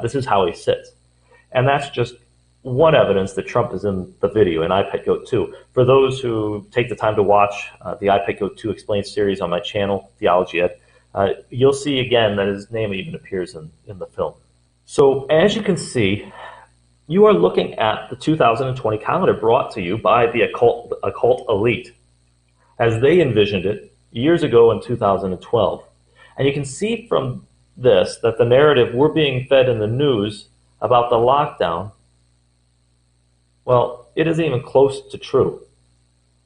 This is how he sits. And that's just one evidence that Trump is in the video in iPetGoat 2. For those who take the time to watch the iPetGoat 2 Explained series on my channel, Theology Ed, you'll see again that his name even appears in the film. So as you can see, you are looking at the 2020 calendar brought to you by the occult elite, as they envisioned it years ago in 2012. And you can see from this that the narrative we're being fed in the news about the lockdown, well, it isn't even close to true.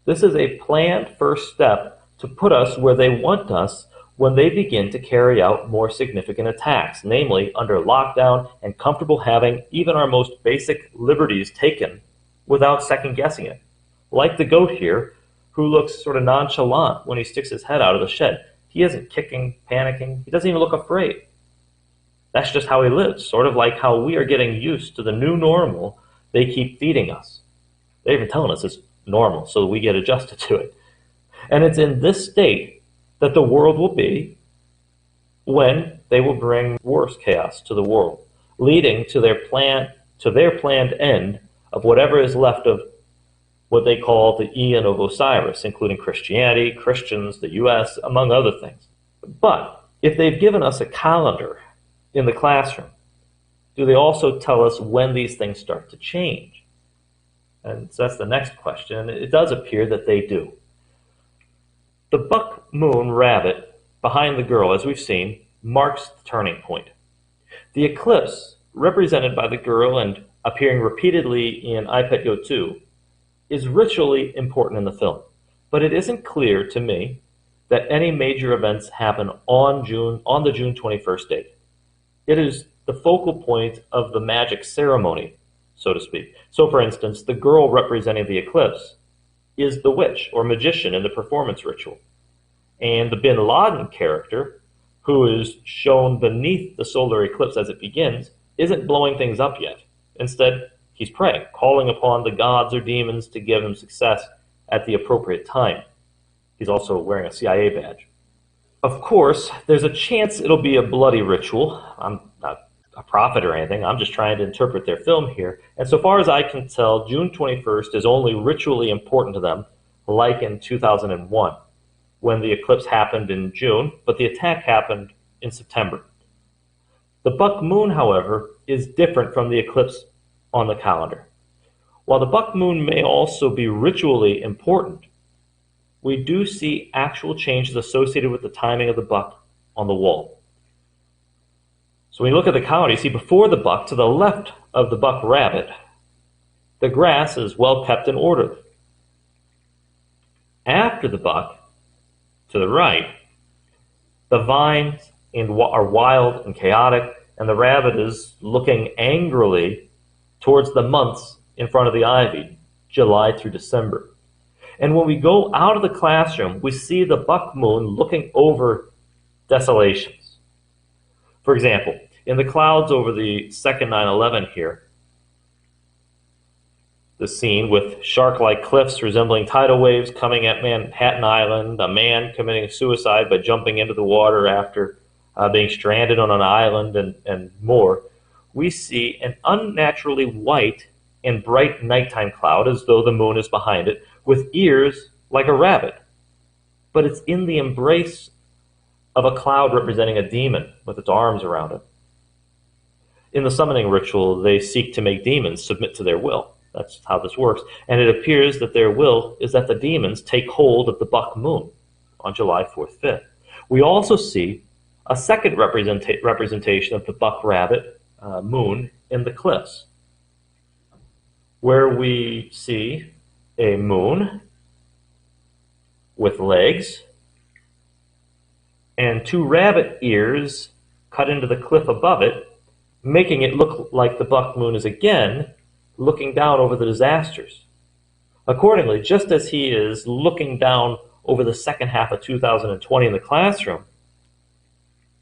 This is a planned first step to put us where they want us when they begin to carry out more significant attacks, namely under lockdown and comfortable having even our most basic liberties taken without second guessing it. Like the goat here, who looks sort of nonchalant when he sticks his head out of the shed. He isn't kicking, panicking, he doesn't even look afraid. That's just how he lives, sort of like how we are getting used to the new normal they keep feeding us. They're even telling us it's normal, so we get adjusted to it. And it's in this state that the world will be when they will bring worse chaos to the world, leading to their planned end of whatever is left of what they call the Aeon of Osiris, including Christianity, Christians, the US, among other things. But if they've given us a calendar in the classroom, do they also tell us when these things start to change? And so that's the next question. It does appear that they do. The buck moon rabbit behind the girl, as we've seen, marks the turning point. The eclipse, represented by the girl and appearing repeatedly in iPetGoat 2, is ritually important in the film, but it isn't clear to me that any major events happen on the June 21st date. It is the focal point of the magic ceremony, so to speak. So for instance, the girl representing the eclipse is the witch or magician in the performance ritual. And the Bin Laden character, who is shown beneath the solar eclipse as it begins, isn't blowing things up yet. Instead, he's praying, calling upon the gods or demons to give him success at the appropriate time. He's also wearing a CIA badge. Of course, there's a chance it'll be a bloody ritual. I'm not a prophet or anything. I'm just trying to interpret their film here. And so far as I can tell, June 21st is only ritually important to them, like in 2001, when the eclipse happened in June, but the attack happened in September. The buck moon, however, is different from the eclipse on the calendar. While the buck moon may also be ritually important, we do see actual changes associated with the timing of the buck on the wall. So when you look at the calendar, you see before the buck, to the left of the buck rabbit, the grass is well kept and orderly. After the buck, to the right, the vines are wild and chaotic, and the rabbit is looking angrily towards the months in front of the ivy, July through December. And when we go out of the classroom, we see the buck moon looking over desolations. For example, in the clouds over the second 9/11 here, the scene with shark-like cliffs resembling tidal waves coming at Manhattan Island, a man committing suicide by jumping into the water after being stranded on an island, and more, we see an unnaturally white and bright nighttime cloud as though the moon is behind it, with ears like a rabbit. But it's in the embrace of a cloud representing a demon with its arms around it. In the summoning ritual, they seek to make demons submit to their will. That's how this works. And it appears that their will is that the demons take hold of the buck moon on July 4th, 5th. We also see a second representation of the buck rabbit moon in the cliffs, where we see a moon with legs and two rabbit ears cut into the cliff above it, making it look like the buck moon is again looking down over the disasters. Accordingly, just as he is looking down over the second half of 2020 in the classroom,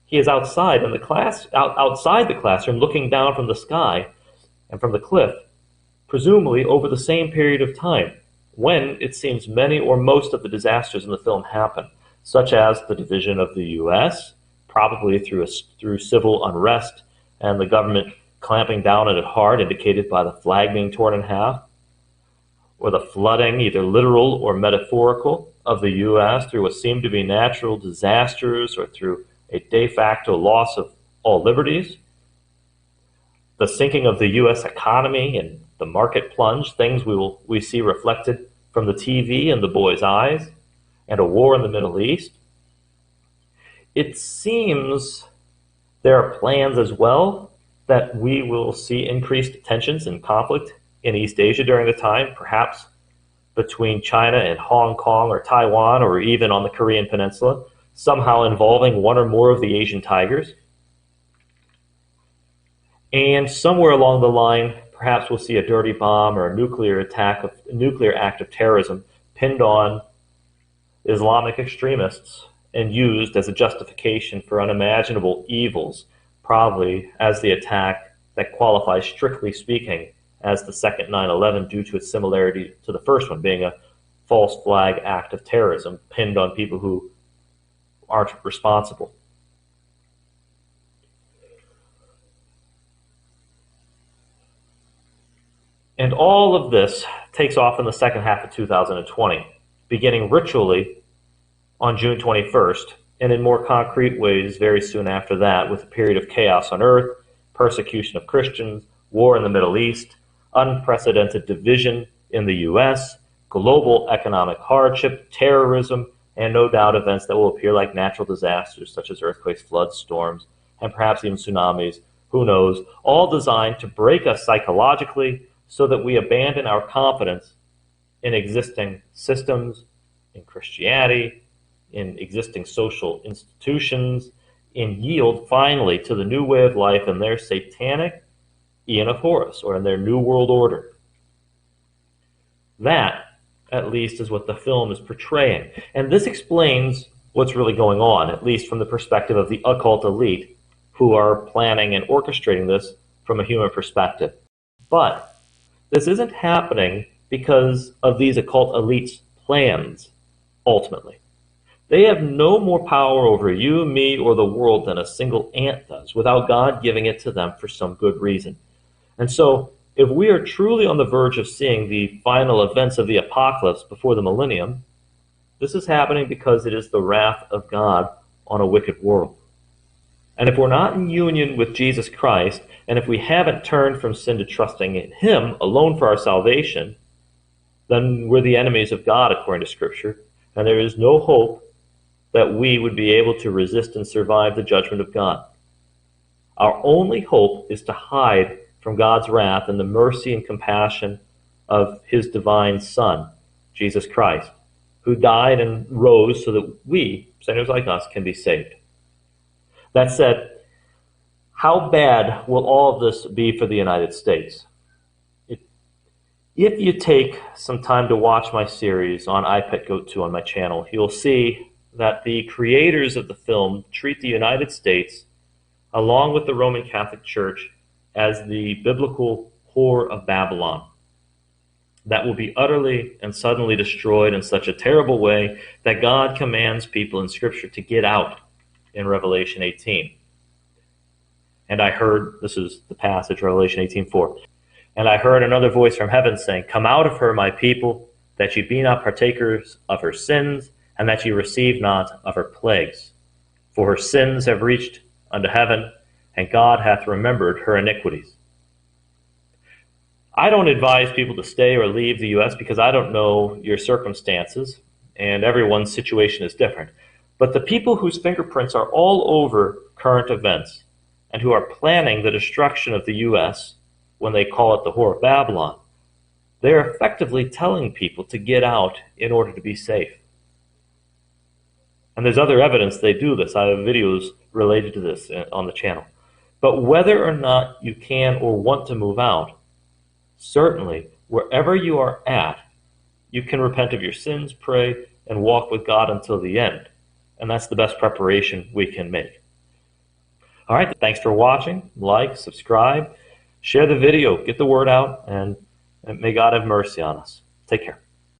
he is outside the classroom looking down from the sky and from the cliff, presumably over the same period of time, when it seems many or most of the disasters in the film happen, such as the division of the U.S., probably through civil unrest and the government clamping down on it hard, indicated by the flag being torn in half, or the flooding, either literal or metaphorical, of the U.S. through what seemed to be natural disasters or through a de facto loss of all liberties, the sinking of the U.S. economy and the market plunge, things we see reflected from the TV in the boys' eyes, and a war in the Middle East. It seems there are plans as well that we will see increased tensions and conflict in East Asia during the time, perhaps between China and Hong Kong or Taiwan, or even on the Korean Peninsula, somehow involving one or more of the Asian tigers. And somewhere along the line, perhaps we'll see a dirty bomb or a nuclear act of terrorism pinned on Islamic extremists and used as a justification for unimaginable evils, probably as the attack that qualifies, strictly speaking, as the second 9/11 due to its similarity to the first one, being a false flag act of terrorism pinned on people who aren't responsible. And all of this takes off in the second half of 2020, beginning ritually on June 21st, and in more concrete ways very soon after that, with a period of chaos on earth, persecution of Christians, war in the Middle East, unprecedented division in the U.S., global economic hardship, terrorism, and no doubt events that will appear like natural disasters such as earthquakes, floods, storms, and perhaps even tsunamis, who knows, all designed to break us psychologically so that we abandon our confidence in existing systems, in Christianity, in existing social institutions, and yield finally to the new way of life in their satanic Eon of Horus, or in their New World Order. That, at least, is what the film is portraying. And this explains what's really going on, at least from the perspective of the occult elite, who are planning and orchestrating this from a human perspective. But this isn't happening because of these occult elites' plans, ultimately. They have no more power over you, me, or the world than a single ant does, without God giving it to them for some good reason. And so, if we are truly on the verge of seeing the final events of the apocalypse before the millennium, this is happening because it is the wrath of God on a wicked world. And if we're not in union with Jesus Christ, and if we haven't turned from sin to trusting in Him alone for our salvation, then we're the enemies of God, according to Scripture, and there is no hope that we would be able to resist and survive the judgment of God. Our only hope is to hide from God's wrath in the mercy and compassion of His divine Son, Jesus Christ, who died and rose so that we, sinners like us, can be saved. That said, how bad will all of this be for the United States? If you take some time to watch my series on iPet Goat 2 on my channel, you'll see that the creators of the film treat the United States, along with the Roman Catholic Church, as the biblical whore of Babylon that will be utterly and suddenly destroyed in such a terrible way that God commands people in Scripture to get out in Revelation 18. And I heard, this is the passage, Revelation 18:4, and I heard another voice from heaven saying, "Come out of her, my people, that ye be not partakers of her sins, and that ye receive not of her plagues. For her sins have reached unto heaven, and God hath remembered her iniquities." I don't advise people to stay or leave the U.S. because I don't know your circumstances, and everyone's situation is different. But the people whose fingerprints are all over current events, and who are planning the destruction of the U.S. when they call it the Whore of Babylon, they're effectively telling people to get out in order to be safe. And there's other evidence they do this. I have videos related to this on the channel. But whether or not you can or want to move out, certainly wherever you are at, you can repent of your sins, pray, and walk with God until the end. And that's the best preparation we can make. All right, thanks for watching. Like, subscribe, share the video, get the word out, and may God have mercy on us. Take care.